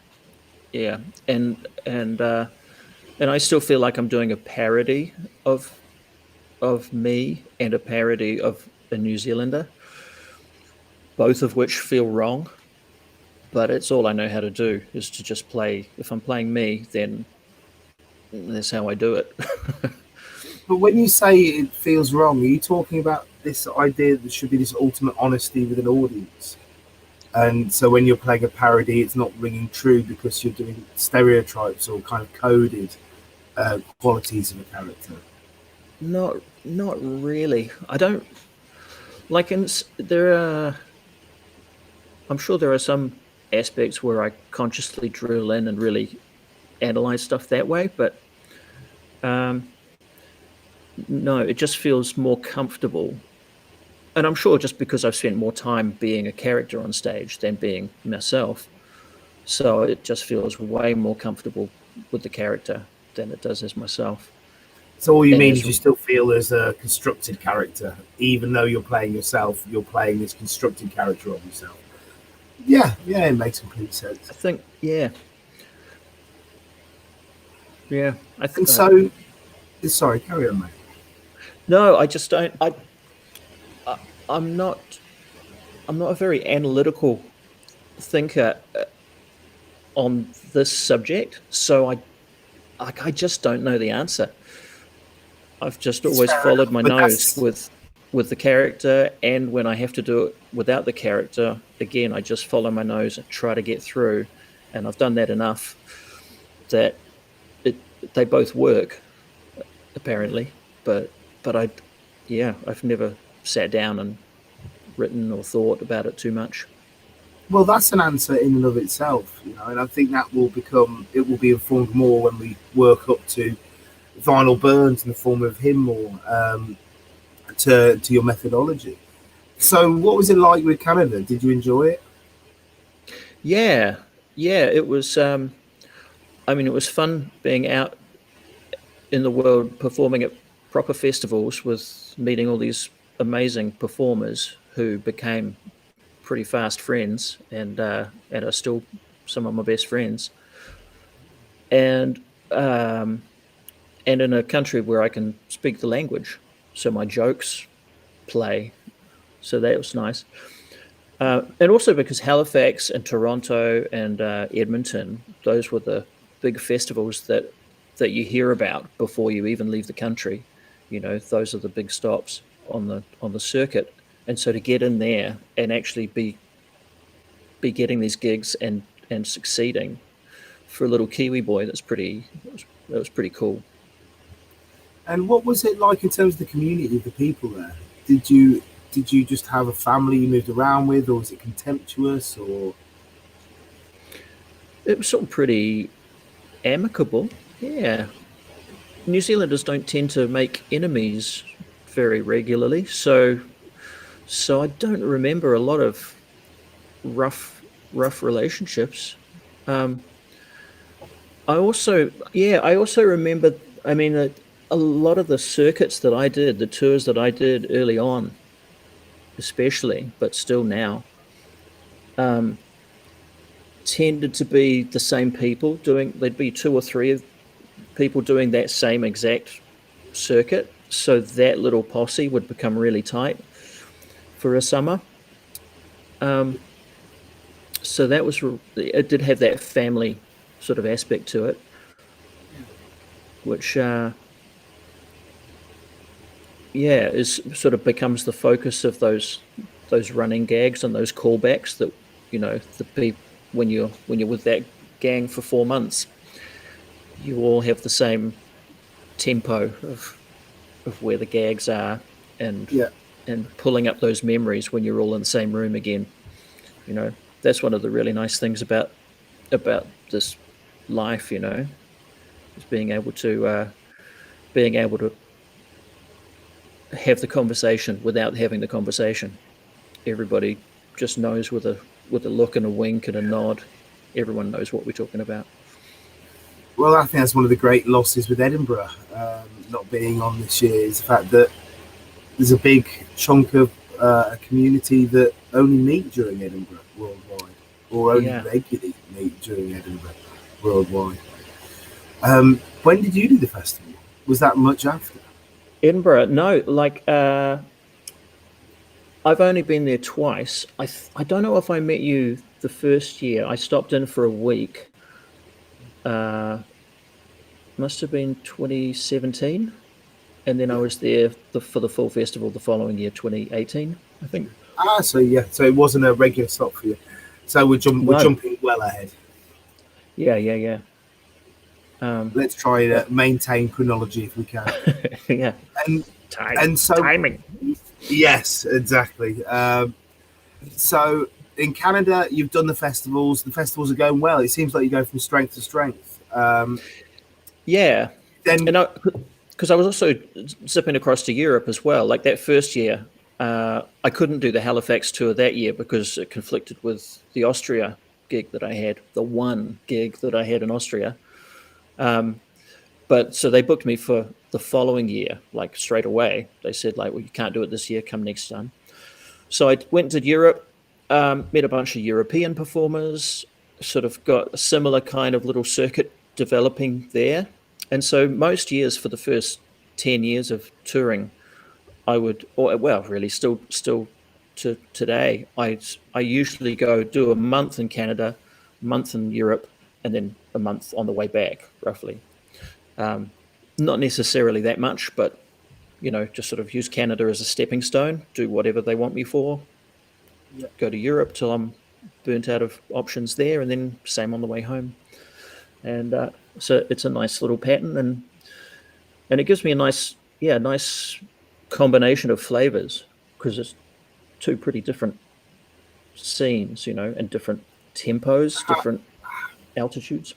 Yeah, and I still feel like I'm doing a parody of me and a parody of a New Zealander, both of which feel wrong. but it's all I know how to do is to just play. If I'm playing me, then that's how I do it. But when you say it feels wrong, are you talking about this idea that there should be this ultimate honesty with an audience? And so when you're playing a parody, it's not ringing true because you're doing stereotypes or kind of coded qualities of a character. Not really. I don't like. There are. I'm sure there are some aspects where I consciously drill in and really analyze stuff that way, but um, no, it just feels more comfortable. And I'm sure just because I've spent more time being a character on stage than being myself, so it just feels way more comfortable with the character than it does as myself. So all you And mean as is you still feel as a constructed character, even though you're playing yourself, you're playing this constructed character of yourself. Yeah, yeah, it makes complete sense. I think, yeah, yeah. And so, sorry, carry on, mate. No, I just don't. I I'm not. I'm not a very analytical thinker on this subject, so I just don't know the answer. I've just It's always fair followed enough, my but nose that's with the character, and when I have to do it without the character, again, I just follow my nose and try to get through. And I've done that enough that it they both work apparently. But yeah, I've never sat down and written or thought about it too much. well, that's an answer in and of itself, you know. And I think that it will be informed more when we work up to Vinyl Burns in the form of him more to your methodology. So, what was it like with Canada? Did you enjoy it? Yeah, yeah, it was. I mean, it was fun being out in the world performing at proper festivals with meeting all these amazing performers who became pretty fast friends and are still some of my best friends. And um, and in a country where I can speak the language, so my jokes play. So that was nice. And also because Halifax and Toronto and Edmonton, those were the big festivals that you hear about before you even leave the country. You know, those are the big stops on the circuit. And so to get in there and actually be getting these gigs and succeeding for a little Kiwi boy, that was pretty cool. And what was it like in terms of the community of the people there? Did you did you just have a family you moved around with, or was it contemptuous? Or It was sort of pretty amicable. Yeah, New Zealanders don't tend to make enemies very regularly, so I don't remember a lot of rough relationships. Um, I also remember. I mean, a lot of the circuits that I did, the tours that I did early on, especially, but still now, um, tended to be the same people doing. There'd be two or three of people doing that same exact circuit, so that little posse would become really tight for a summer. Um, so it did have that family sort of aspect to it, which yeah is sort of becomes the focus of those running gags and those callbacks that you know the people when you're with that gang for 4 months, you all have the same tempo of where the gags are and yeah, and pulling up those memories when you're all in the same room again. You know, that's one of the really nice things about this life. You know, is being able to have the conversation without having the conversation. Everybody just knows with a look and a wink and a nod. Everyone knows what we're talking about. well, I think that's one of the great losses with Edinburgh not being on this year is the fact that there's a big chunk of a community that only meet during Edinburgh worldwide, or only Yeah, regularly meet during Edinburgh worldwide. When did you do the festival? Was that much after? Edinburgh. No, like I've only been there twice. I don't know if I met you the first year. I stopped in for a week. Must have been 2017, and then I was there for the full festival the following year, 2018, I think. So it wasn't a regular stop for you. So we're No. jumping well ahead. Yeah. Let's try to maintain chronology if we can. Yeah. And so timing. Yes, exactly. So in Canada, you've done the festivals. The festivals are going well. It seems like you go from strength to strength. Yeah. Then, because I was also zipping across to Europe as well. Like that first year, I couldn't do the Halifax tour that year because it conflicted with the Austria gig that I had, the one gig that I had in Austria. But so they booked me for the following year, like straight away. They said, like, well, you can't do it this year, come next time. So I went to Europe, met a bunch of European performers, sort of got a similar kind of little circuit developing there. And so most years for the first 10 years of touring, I would, or well, really still to today, I usually go do a month in Canada, a month in Europe, and then a month on the way back, roughly. Not necessarily that much, but just sort of use Canada as a stepping stone, do whatever they want me for, go to Europe till I'm burnt out of options there, and then same on the way home. And so it's a nice little pattern, and it gives me a nice combination of flavors, because it's two pretty different scenes, and different tempos, different altitudes.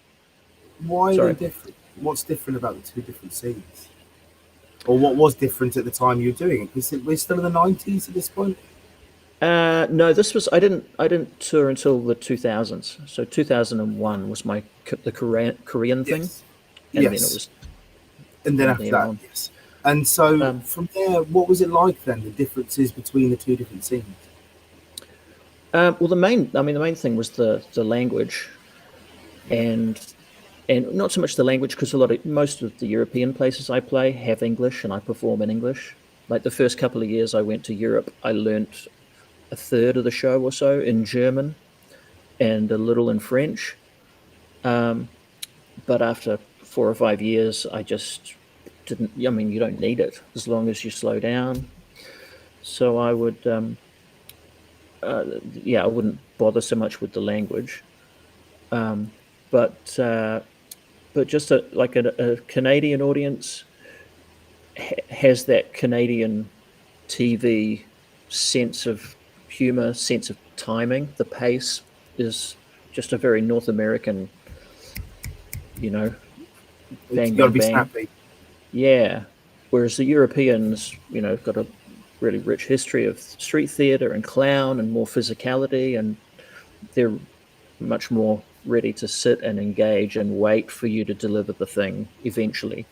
Why are they different? What's different about the two different scenes? Or what was different at the time you were doing it? Because we're still in the 90s at this point. No, this was I didn't tour until the 2000s. So 2001 was the Korean thing, and then it was. And then after that, yes. And so from there, what was it like then? The differences between the two different scenes. Well, the main thing was the language, and not so much the language, because most of the European places I play have English, and I perform in English. Like the first couple of years I went to Europe, I learnt a third of the show or so in German and a little in French. But after 4 or 5 years, I just didn't. I mean, you don't need it as long as you slow down. So I would, I wouldn't bother so much with the language. But just a Canadian audience has that Canadian TV sense of humor, sense of timing. The pace is just a very North American, bang, It's got to be snappy. Yeah. Whereas the Europeans, got a really rich history of street theater and clown and more physicality, and they're much more ready to sit and engage and wait for you to deliver the thing eventually.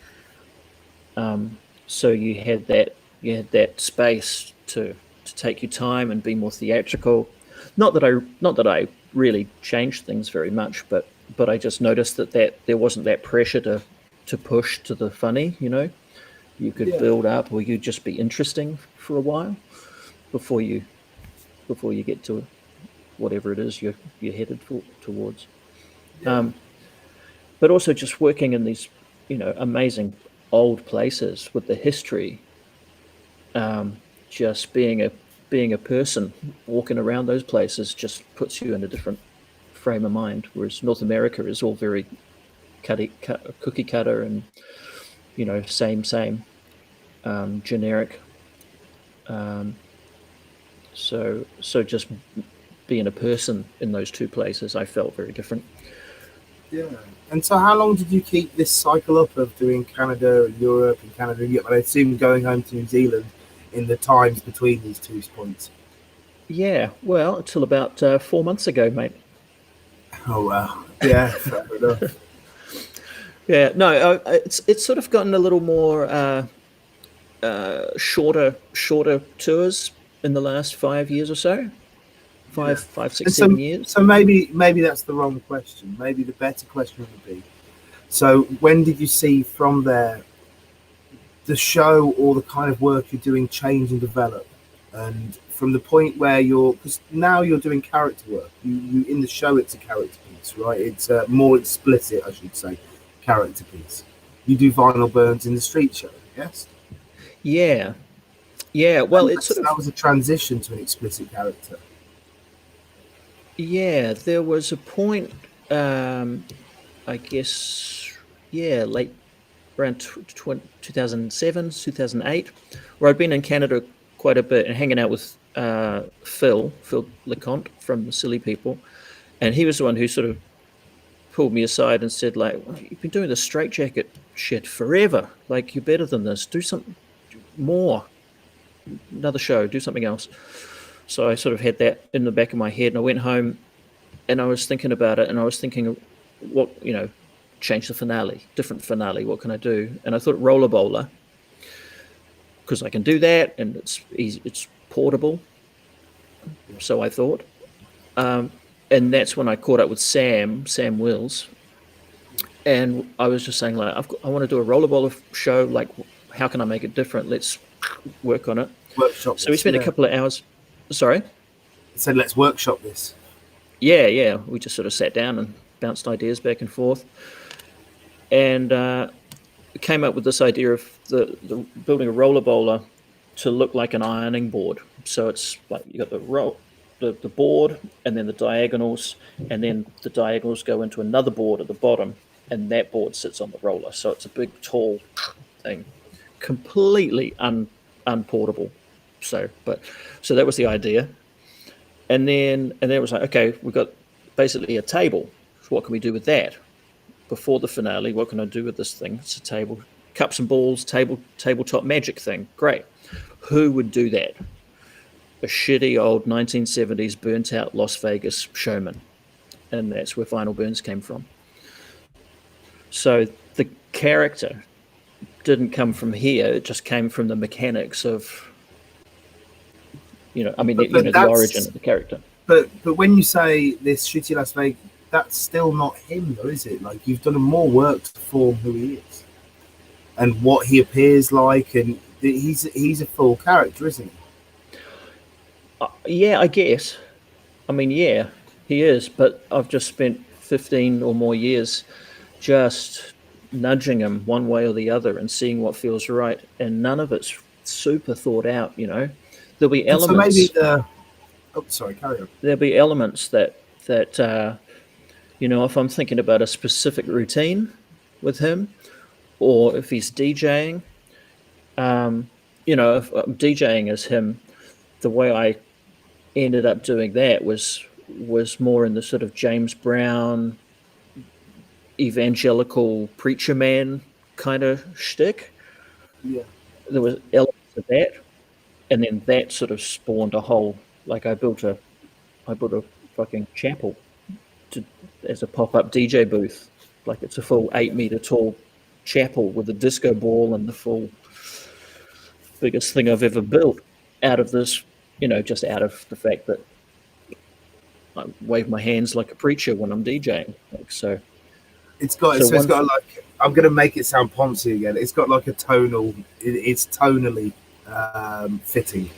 So you had that space to take your time and be more theatrical. Not that I really changed things very much, but I just noticed that there wasn't that pressure to push to the funny. You could build up, or you'd just be interesting for a while before you get to whatever it is you're headed towards. But also just working in these amazing old places with the history, just being a person walking around those places just puts you in a different frame of mind, whereas North America is all very cookie cutter and same generic. So just being a person in those two places, I felt very different. Yeah. And so how long did you keep this cycle up of doing Canada, Europe, and Canada, and Europe? I assume going home to New Zealand in the times between these 2 points. Yeah, well, until about 4 months ago, mate. Oh, wow. Yeah, fair enough. Yeah, no, it's sort of gotten a little more shorter tours in the last 5 years or so. 5, 6, 7 years. So maybe that's the wrong question. Maybe the better question would be, so when did you see from there the show or the kind of work you're doing change and develop? And from the point where because now you're doing character work, you in the show it's a character piece, right? It's a more explicit, I should say, character piece. You do Vinyl Burns in the street show, yes? Yeah, yeah. Well, it's sort of, That was a transition to an explicit character. yeah. There was a point, I guess, yeah, late around 2007, 2008, where I'd been in Canada quite a bit and hanging out with Phil LeConte from the Silly People, and he was the one who sort of pulled me aside and said, like, well, you've been doing the straitjacket shit forever. Like, you're better than this. Do something more. Another show. Do something else. So I sort of had that in the back of my head, and I went home and I was thinking about it, and I was thinking, what, change the finale, different finale. What can I do? And I thought Roller Bowler, because I can do that, and it's easy, it's portable. So I thought, and that's when I caught up with Sam Wills, and I was just saying, like, I want to do a Roller Bowler show. Like, how can I make it different? Let's work on it. Workshop. So we spent a couple of hours. Sorry. I said, let's workshop this. Yeah. We just sort of sat down and bounced ideas back and forth, and came up with this idea of the building a roller bowler to look like an ironing board. So it's like you got the board, and then the diagonals, and then the diagonals go into another board at the bottom, and that board sits on the roller. So it's a big, tall thing, completely unportable. So that was the idea, and then it was like, okay, we've got basically a table. So what can we do with that? Before the finale, what can I do with this thing? It's a table, cups and balls, tabletop magic thing. Great. Who would do that? A shitty old 1970s burnt out Las Vegas showman. And that's where Vinyl Burns came from. So the character didn't come from here. It just came from the mechanics of, the origin of the character. But when you say this shitty Las Vegas, that's still not him, though, is it? Like, you've done more work to form who he is and what he appears like, and he's a full character, isn't he? Yeah, I guess. I mean, yeah, he is. But I've just spent 15 or more years just nudging him one way or the other and seeing what feels right, and none of it's super thought out. There'll be elements. So maybe sorry, carry on. There'll be elements that if I'm thinking about a specific routine with him, or if he's DJing, if I'm DJing as him, the way I ended up doing that was more in the sort of James Brown, evangelical preacher man kind of shtick. Yeah. There was elements of that, and then that sort of spawned a whole, like I built a fucking chapel as a pop-up DJ booth. Like, it's a full 8-meter tall chapel with a disco ball and the full biggest thing I've ever built out of this, just out of the fact that I wave my hands like a preacher when I'm DJing. It's got like, I'm going to make it sound Ponzi again. It's got like a tonal, it's tonally fitting.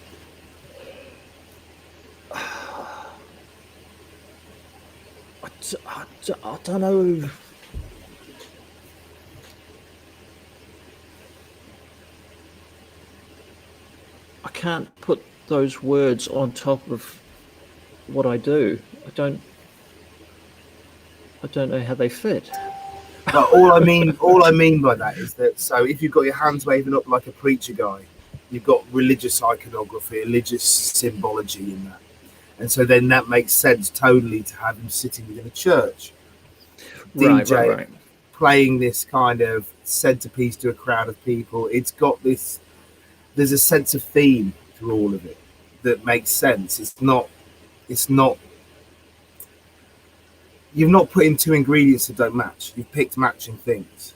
I don't know. I can't put those words on top of what I do. I don't know how they fit. But all I mean by that is that, so if you've got your hands waving up like a preacher guy, you've got religious iconography, religious symbology in that. And so then that makes sense totally to have him sitting within a church. DJ, right. Playing this kind of centerpiece to a crowd of people. It's got this, there's a sense of theme through all of it that makes sense. It's not, you've not put in two ingredients that don't match. You've picked matching things.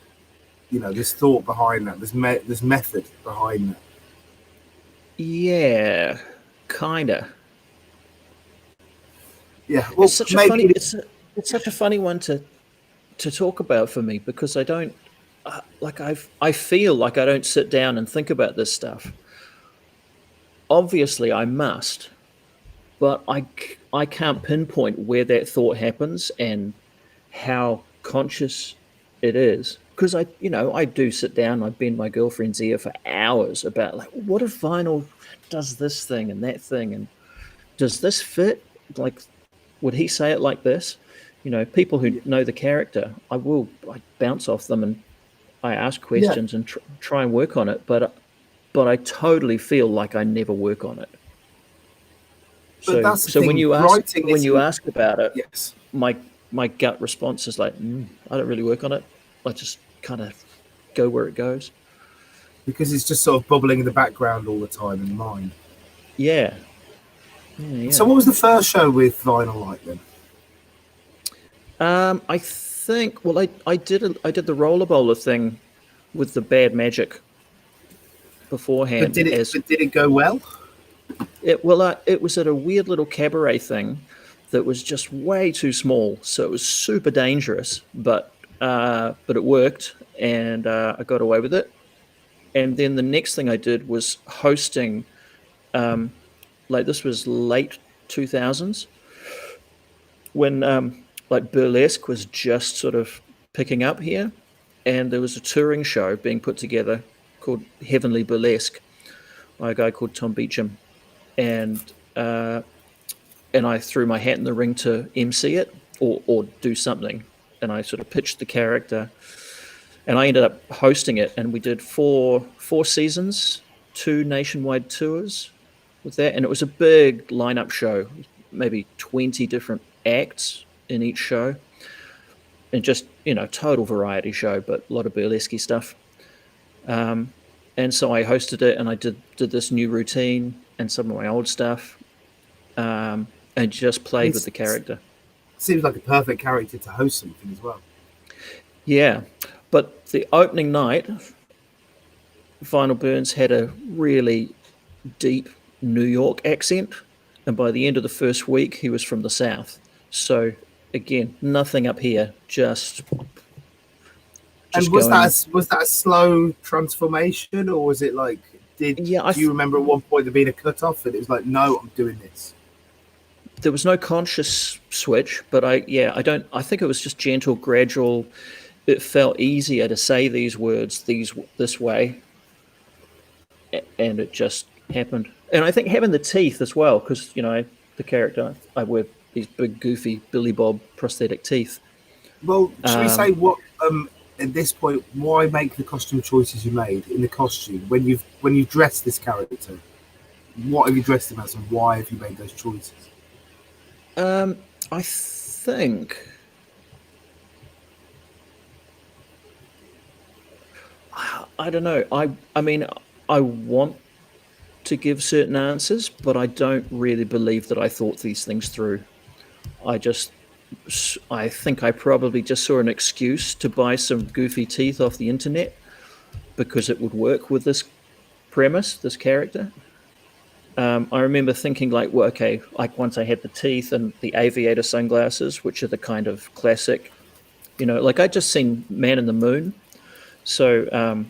There's thought behind that. There's method behind that. Yeah, kinda. Yeah, well, it's such a funny one to talk about for me, because I don't I feel like I don't sit down and think about this stuff. obviously I must, but I can't pinpoint where that thought happens and how conscious it is. Because I do sit down, I bend my girlfriend's ear for hours about like, what if vinyl does this thing and that thing, and does this fit? Like, would he say it like this? People who know the character, I bounce off them and I ask Yeah. questions and try and work on it, but I totally feel like I never work on it. But So that's the so when thing. you ask Writing when is you ask about it, yes, my gut response is like, I don't really work on it. I just kind of go where it goes. because it's just sort of bubbling in the background all the time in mind. Yeah, yeah, So, yeah. what was the first show with vinyl like then? I think. Well, I did the roller bowler thing with the bad magic But beforehand. As did it go well? it was at a weird little cabaret thing that was just way too small, so it was super dangerous. But it worked, and I got away with it. And then the next thing I did was hosting. Like this was late 2000s when like burlesque was just sort of picking up here, and there was a touring show being put together called Heavenly Burlesque by a guy called Tom Beecham, and I threw my hat in the ring to MC it or do something, and I sort of pitched the character, and I ended up hosting it, and we did four seasons, 2 nationwide tours with that, and it was a big lineup show, maybe 20 different acts in each show, and just total variety show, but a lot of burlesque stuff. And so I hosted it, and I did this new routine and some of my old stuff, and just played with the character. Seems like a perfect character to host something as well. Yeah, but the opening night, Vinyl Burns had a really deep New York accent, and by the end of the first week, he was from the South. So again, nothing up here, just And going. Was that a slow transformation, or was it like Yeah, do you remember at one point there being a cutoff and it was like, no, I'm doing this? there was no conscious switch, but I think it was just gentle, gradual. It felt easier to say these words this way, and it just happened. And I think having the teeth as well, because the character, I wear these big goofy Billy Bob prosthetic teeth. Well, should we say what at this point, why make the costume choices you made in the costume when you've dressed this character? What have you dressed him as, and why have you made those choices? I think I don't know. I mean, I want to give certain answers, but I don't really believe that I thought these things through. I just I think I probably just saw an excuse to buy some goofy teeth off the internet because it would work with this premise, this character. I remember thinking like, well, okay, like once I had the teeth and the aviator sunglasses, which are the kind of classic, like I'd just seen Man in the Moon. So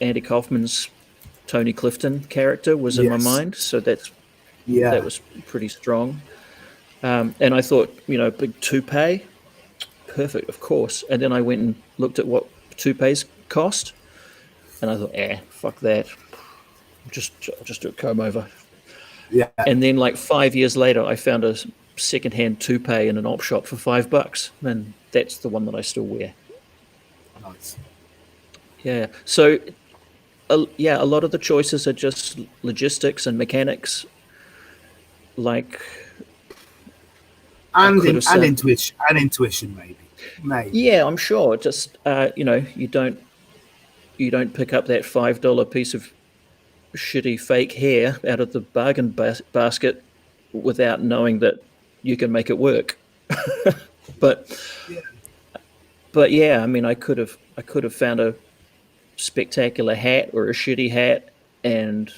Andy Kaufman's Tony Clifton character was in my mind. So that was pretty strong. And I thought, big toupee, perfect, of course. And then I went and looked at what toupees cost, and I thought, fuck that. I'll just do a comb over. Yeah. And then like 5 years later, I found a secondhand toupee in an op shop for $5, and that's the one that I still wear. Nice. Yeah. So, a lot of the choices are just logistics and mechanics. Like, And intuition, maybe. Yeah, I'm sure. Just you don't pick up that $5 piece of shitty fake hair out of the bargain basket without knowing that you can make it work. but yeah, I mean, I could have found a spectacular hat or a shitty hat, and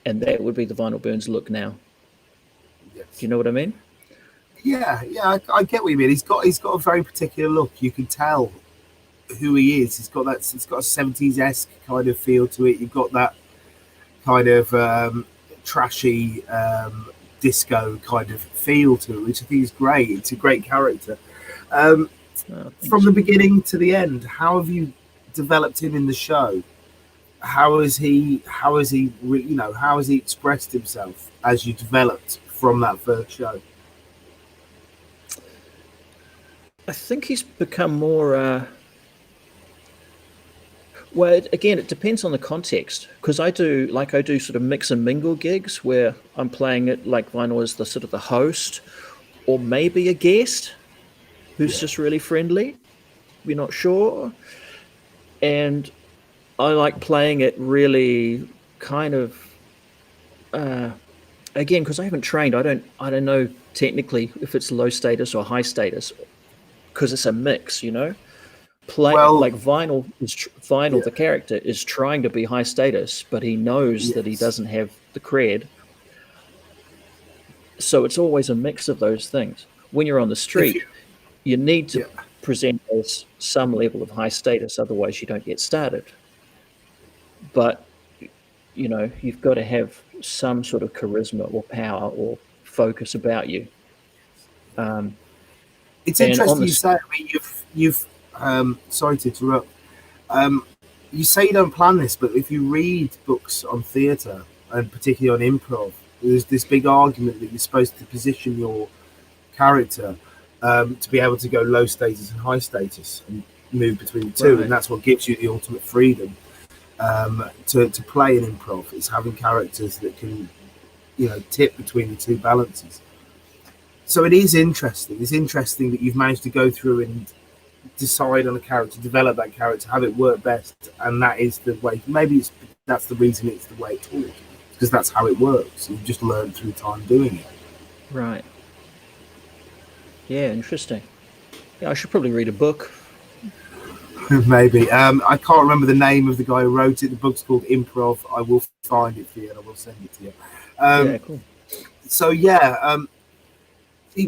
that would be the Vinyl Burns look now. Yes. Do you know what I mean? Yeah, I get what you mean. He's got a very particular look. You can tell who he is. It's got a 70s-esque kind of feel to it. You've got that kind of trashy disco kind of feel to it, which I think is great. It's a great character. From the beginning to the end, how have you developed him in the show? How has he how has he expressed himself as you developed from that first show? I think he's become more. Well, again, it depends on the context, because I do sort of mix and mingle gigs where I'm playing it like Vinyl is the sort of the host, or maybe a guest who's just really friendly. We're not sure, and I like playing it really kind of again, because I haven't trained. I don't know technically if it's low status or high status, because it's a mix, like Vinyl, the character is trying to be high status, but he knows that he doesn't have the cred. So it's always a mix of those things. When you're on the street, you need to present as some level of high status, otherwise you don't get started. But you've got to have some sort of charisma or power or focus about you. It's interesting you say. I mean, you've sorry to interrupt. You say you don't plan this, but if you read books on theatre and particularly on improv, there's this big argument that you're supposed to position your character to be able to go low status and high status and move between the two, and that's what gives you the ultimate freedom to play in improv. Is having characters that can, tip between the two balances. So it is interesting. It's interesting that you've managed to go through and decide on a character, develop that character, have it work best, and that is the way. Maybe that's the reason it's the way it's taught, because that's how it works. You've just learned through time doing it. Right. Yeah, interesting. Yeah, I should probably read a book. Maybe. I can't remember the name of the guy who wrote it. The book's called Improv. I will find it for you and I will send it to you. Yeah, cool. So,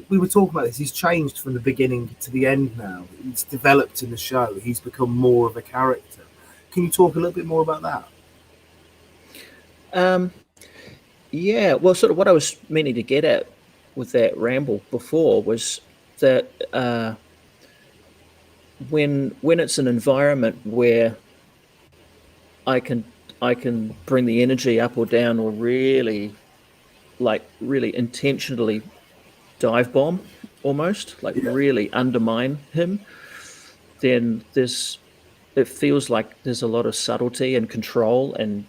we were talking about this. He's changed from the beginning to the end now. He's developed in the show. He's become more of a character. Can you talk a little bit more about that? Yeah, well, sort of what I was meaning to get at with that ramble before was that when it's an environment where I can bring the energy up or down, or really intentionally dive bomb, almost really undermine him, then it feels like there's a lot of subtlety and control and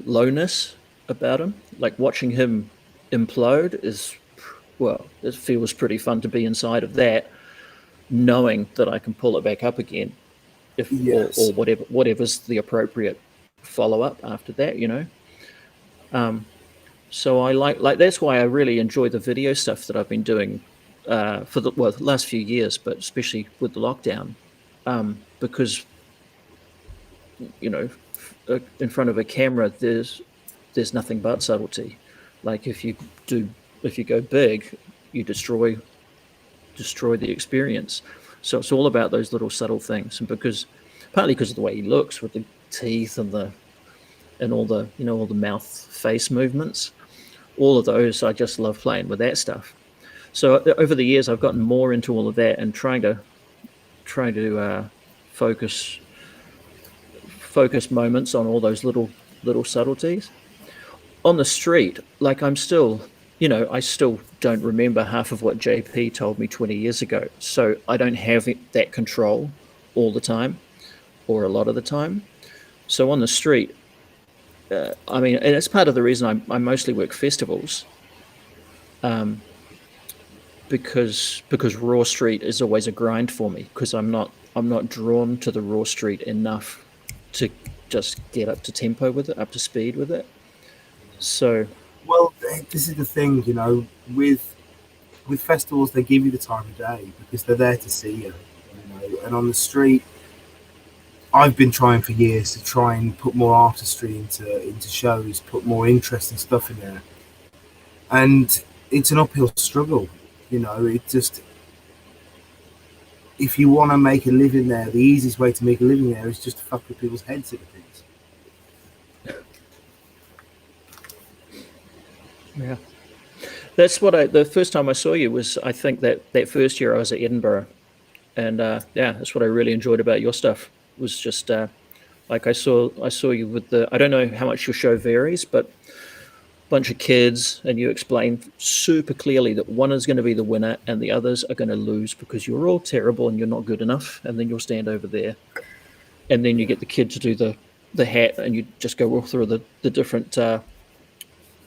lowness about him. Like watching him implode it feels pretty fun to be inside of that, knowing that I can pull it back up again or whatever's the appropriate follow-up after that, so I like that's why I really enjoy the video stuff that I've been doing for the last few years, but especially with the lockdown, because in front of a camera there's nothing but subtlety. Like if you go big, you destroy the experience. So it's all about those little subtle things, and partly because of the way he looks with the teeth and all the all the mouth face movements, all of those, I just love playing with that stuff. So over the years I've gotten more into all of that and trying to focus moments on all those little subtleties. On the street, like I'm still, I still don't remember half of what JP told me 20 years ago. So I don't have that control all the time or a lot of the time. So on the street, and it's part of the reason I mostly work festivals, because Raw Street is always a grind for me, because I'm not drawn to the Raw Street enough to just get up to tempo with it, up to speed with it. So, well, this is the thing, with festivals, they give you the time of day because they're there to see you, and on the street, I've been trying for years to try and put more artistry into shows, put more interesting stuff in there, and it's an uphill struggle. It just if you want to make a living there, the easiest way to make a living there is just to fuck with people's heads at things. Yeah. That's what the first time I saw you was, I think that first year I was at Edinburgh. And that's what I really enjoyed about your stuff, was just like I saw you with I don't know how much your show varies, but a bunch of kids, and you explain super clearly that one is going to be the winner and the others are going to lose because you're all terrible and you're not good enough, and then you'll stand over there, and then you get the kid to do the hat, and you just go all through the different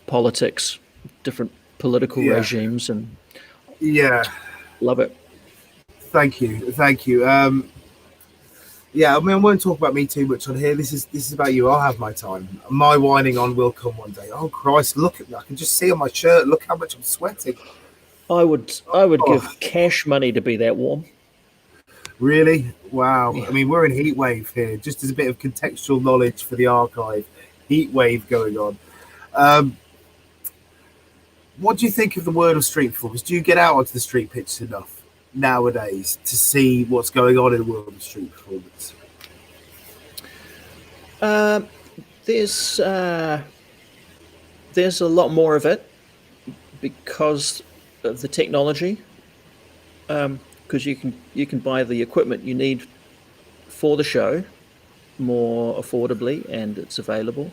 politics, different political regimes, and love it. Thank you. I mean, I won't talk about me too much on here. This is about you. I'll have my time. My whining on will come one day. Oh Christ, look at me! I can just see on my shirt. Look how much I'm sweating. I would give cash money to be that warm. Really? Wow. Yeah. I mean, we're in heat wave here. Just as a bit of contextual knowledge for the archive, heat wave going on. What do you think of the world of street performance? Do you get out onto the street pitches enough nowadays to see what's going on in the world of street performance? There's a lot more of it because of the technology. Because you can buy the equipment you need for the show more affordably, and it's available.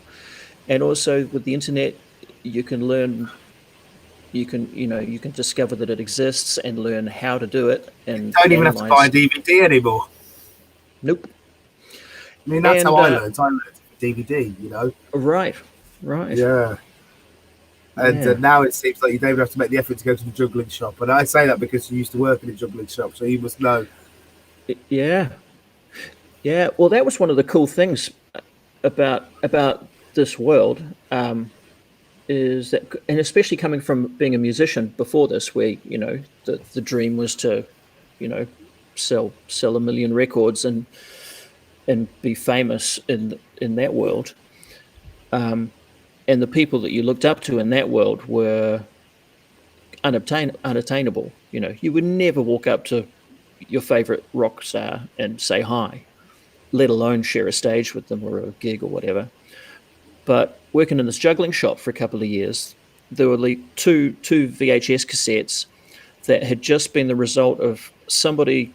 And also with the internet, you can learn. You can discover that it exists and learn how to do it. And you don't even have to buy a DVD anymore. Nope. I mean, that's how I learned. I learned DVD, Right. Yeah. And now it seems like you don't even have to make the effort to go to the juggling shop. And I say that because you used to work in a juggling shop, so you must know. Yeah. Well, that was one of the cool things about this world. Is that, and especially coming from being a musician before this, where the dream was to sell 1 million records and be famous in that world, and the people that you looked up to in that world were unattainable. You would never walk up to your favorite rock star and say hi, let alone share a stage with them or a gig or whatever. But working in this juggling shop for a couple of years, there were like two VHS cassettes that had just been the result of somebody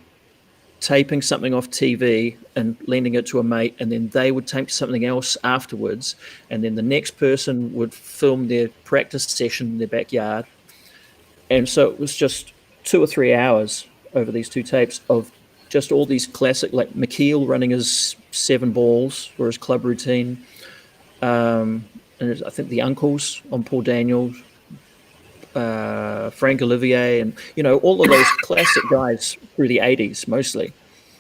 taping something off TV and lending it to a mate, and then they would tape something else afterwards, and then the next person would film their practice session in their backyard. And so it was just 2 or 3 hours over these two tapes of just all these classic, like McKeel running his 7 balls for his club routine. And I think the Uncles on Paul Daniels, Frank Olivier, and all of those classic guys through the 80s mostly.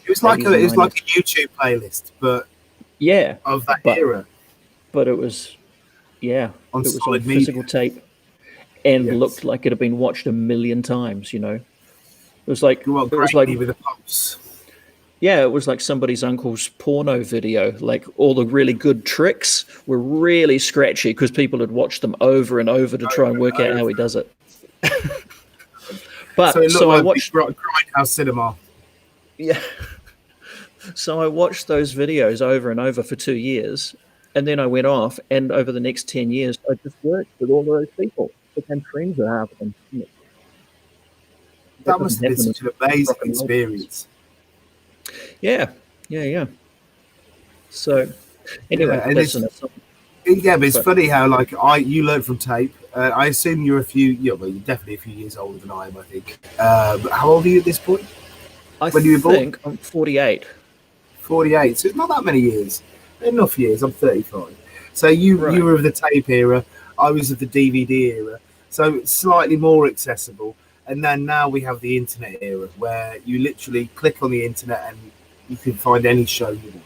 It was like a YouTube playlist, but of that era. But it was it was on physical tape, and looked like it had been watched 1 million times. It was like with a pulse. Yeah, it was like somebody's uncle's porno video. Like all the really good tricks were really scratchy because people had watched them over and over to try and work out how he does it. But so I watched Grindhouse Cinema. Yeah. So I watched those videos over and over for 2 years, and then I went off, and over the next 10 years, I just worked with all those people, became friends with half of them. That must have been such an amazing experience. Yeah. So, anyway, but it's funny how you learned from tape. I assume you're you're definitely a few years older than I am. I think. But how old are you at this point? I think I'm 48. 48. So it's not that many years. Enough years. I'm 35. So you were of the tape era. I was of the DVD era. So it's slightly more accessible. And then now we have the internet era, where you literally click on the internet and you can find any show you want.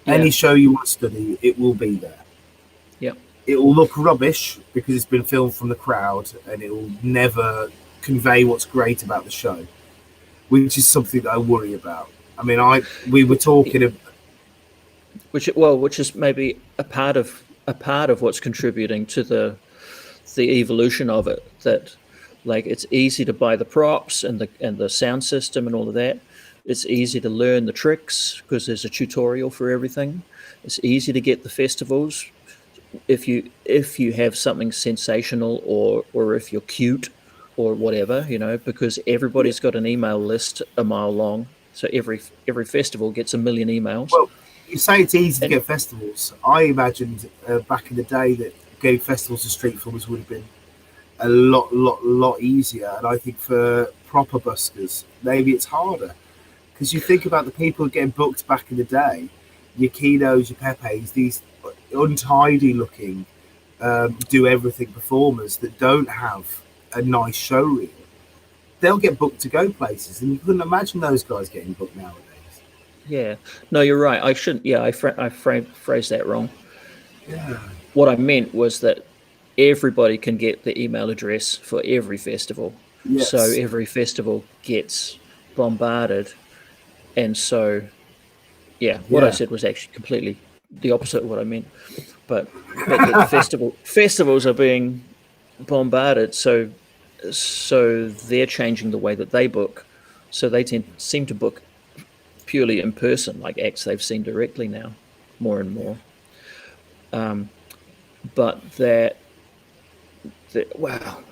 Any show you want to study, it will be there. Yeah. It will look rubbish because it's been filmed from the crowd, and it will never convey what's great about the show, which is something that I worry about. I mean, we were talking, which is maybe a part of what's contributing to the evolution of it. That, like, it's easy to buy the props and the sound system and all of that, It's easy to learn the tricks because there's a tutorial for everything. It's easy to get the festivals if you have something sensational, or if you're cute or whatever, because everybody's got an email list a mile long. So every festival gets a million emails. Well, you say it's easy to And get festivals. I imagined back in the day that getting festivals and street filmers would have been a lot easier. And I think for proper buskers, maybe it's harder. Because you think about the people getting booked back in the day, your Kinos, your Pepes, these untidy looking, do everything performers that don't have a nice show reel. They'll get booked to go places, and you couldn't imagine those guys getting booked nowadays. yeah, no, you're right. I shouldn't. Yeah, I phrased that wrong. Yeah. What I meant was that everybody can get the email address for every festival. So Yes. every festival gets bombarded. And so, yeah, what I Yeah. said was actually completely the opposite of what I meant. But that festivals are being bombarded. So they're changing the way that they book. So they seem to book purely in person, like acts they've seen directly now, more and more. But wow,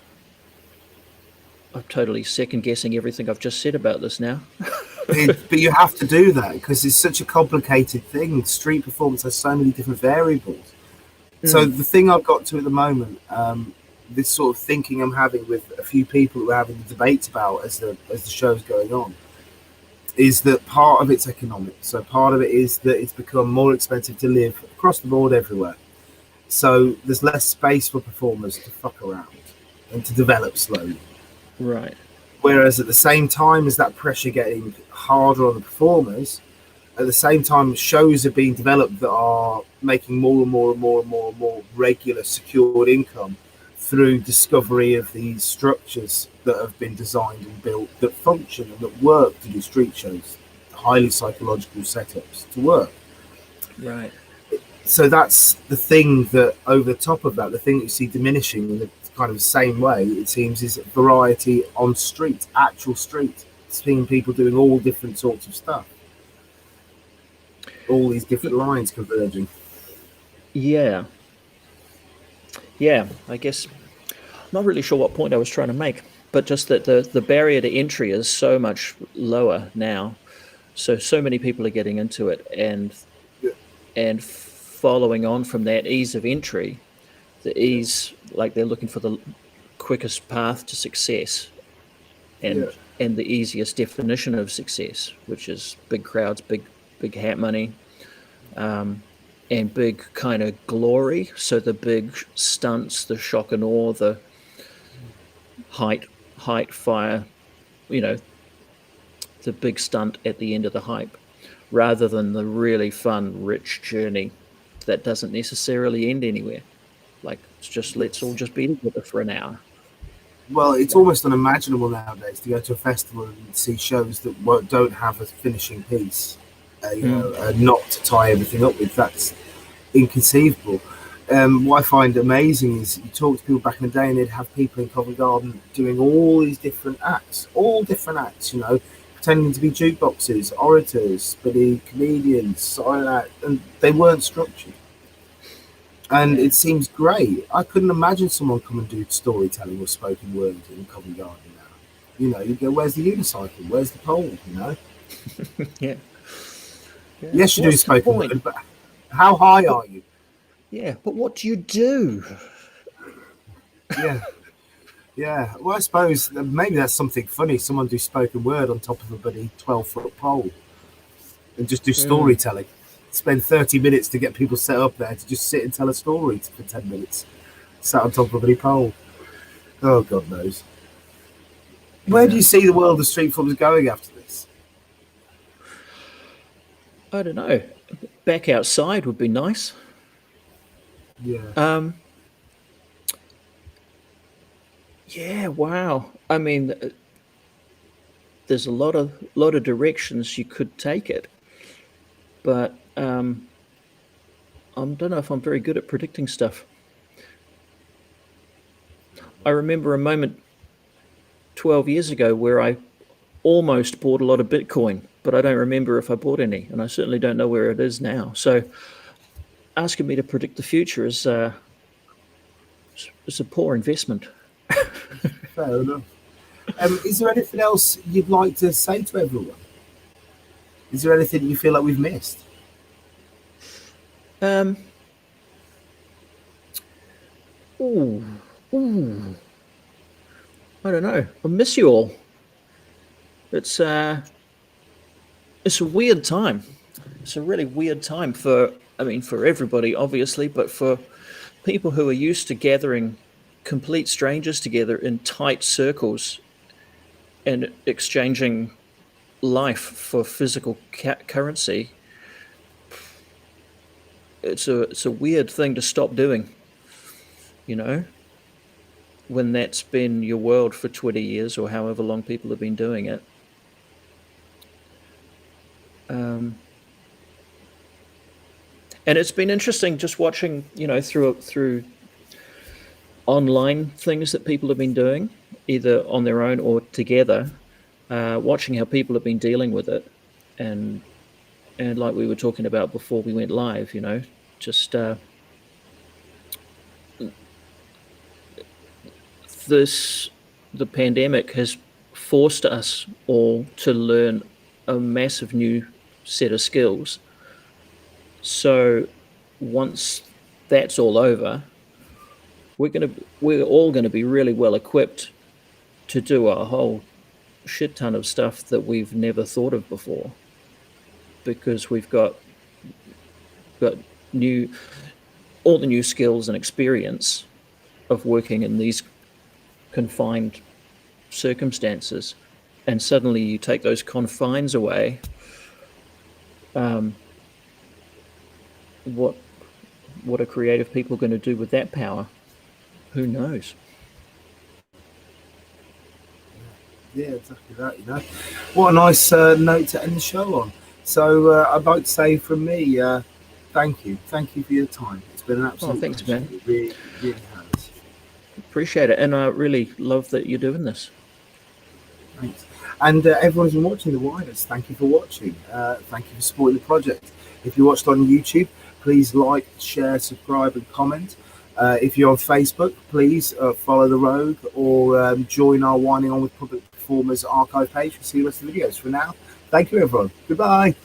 I'm totally second guessing everything I've just said about this now. But you have to do that because it's such a complicated thing. Street performance has so many different variables. So the thing I've got to at the moment, this sort of thinking I'm having with a few people who are having the debates about as the show's going on, is that part of it's economic. So part of it is that it's become more expensive to live across the board everywhere. So there's less space for performers to fuck around and to develop slowly. Right. Whereas at the same time as that pressure getting harder on the performers, at the same time shows are being developed that are making more and more regular secured income through discovery of these structures that have been designed and built that function and that work to do street shows, highly psychological setups to work. Right. So that's the thing that over the top of that, the thing that you see diminishing in the kind of the same way, it seems, is variety on street, actual street, seeing people doing all different sorts of stuff, all these different lines converging. Yeah. Yeah, I guess I'm not really sure what point I was trying to make, but just that the barrier to entry is so much lower now. So many people are getting into it, and following on from that ease of entry, the ease, like they're looking for the quickest path to success, Yeah, and the easiest definition of success, which is big crowds, big hat money, and big kind of glory. So the big stunts, the shock and awe, the height, fire, you know, the big stunt at the end of the hype, rather than the really fun, rich journey that doesn't necessarily end anywhere. Like, it's just, let's all just be together for an hour. well, it's almost unimaginable nowadays to go to a festival and see shows that don't have a finishing piece, a knot to tie everything up with. That's inconceivable. What I find amazing is you talk to people back in the day and they'd have people in Covent Garden doing all these different acts, pretending to be jukeboxes, orators, comedians, silent act, and they weren't structured. And it seems great. I couldn't imagine someone come and do storytelling or spoken word in Covent Garden now. You go, where's the unicycle? Where's the pole? Yeah. Yes, you do What's the spoken point? word, but how high are you? Yeah, but what do you do? Yeah. Yeah. Well, I suppose maybe that's something funny. Someone do spoken word on top of a bloody 12-foot pole and just do storytelling. Spend 30 minutes to get people set up there to just sit and tell a story for 10 minutes, sat on top of a bloody pole. Oh, God knows. Where do you see the world of street films going after this? I don't know. Back outside would be nice. Yeah. Yeah, wow. I mean, there's a lot of directions you could take it, but I don't know if I'm very good at predicting stuff. I remember a moment 12 years ago where I almost bought a lot of Bitcoin but I don't remember if I bought any, and I certainly don't know where it is now. So asking me to predict the future is a poor investment. Fair enough. Is there anything else you'd like to say to everyone? Is there anything you feel like we've missed? Ooh. I don't know. I miss you all. It's a weird time. It's a really weird time for everybody, obviously, but for people who are used to gathering complete strangers together in tight circles and exchanging life for physical currency. It's a weird thing to stop doing, when that's been your world for 20 years or however long people have been doing it. And it's been interesting just watching, through online things that people have been doing, either on their own or together, watching how people have been dealing with it. And like we were talking about before we went live, just the pandemic has forced us all to learn a massive new set of skills. So once that's all over, we're all going to be really well equipped to do a whole shit ton of stuff that we've never thought of before, because we've got all the new skills and experience of working in these confined circumstances, and suddenly you take those confines away. What are creative people going to do with that power? Who knows? Yeah, exactly that. What a nice note to end the show on. So I'd like to say from me, thank you for your time. It's been an absolute thanks, pleasure. man. It really, really has. Appreciate it, and I really love that you're doing this. Thanks. And everyone who's been watching The Whiners, thank you for watching. Thank you for supporting the project. If you watched on YouTube, please like, share, subscribe, and comment. If you're on Facebook, please follow The Rogue or join our Whining On with Public Performers archive page to see the rest of the videos. For now, thank you, everyone. Goodbye.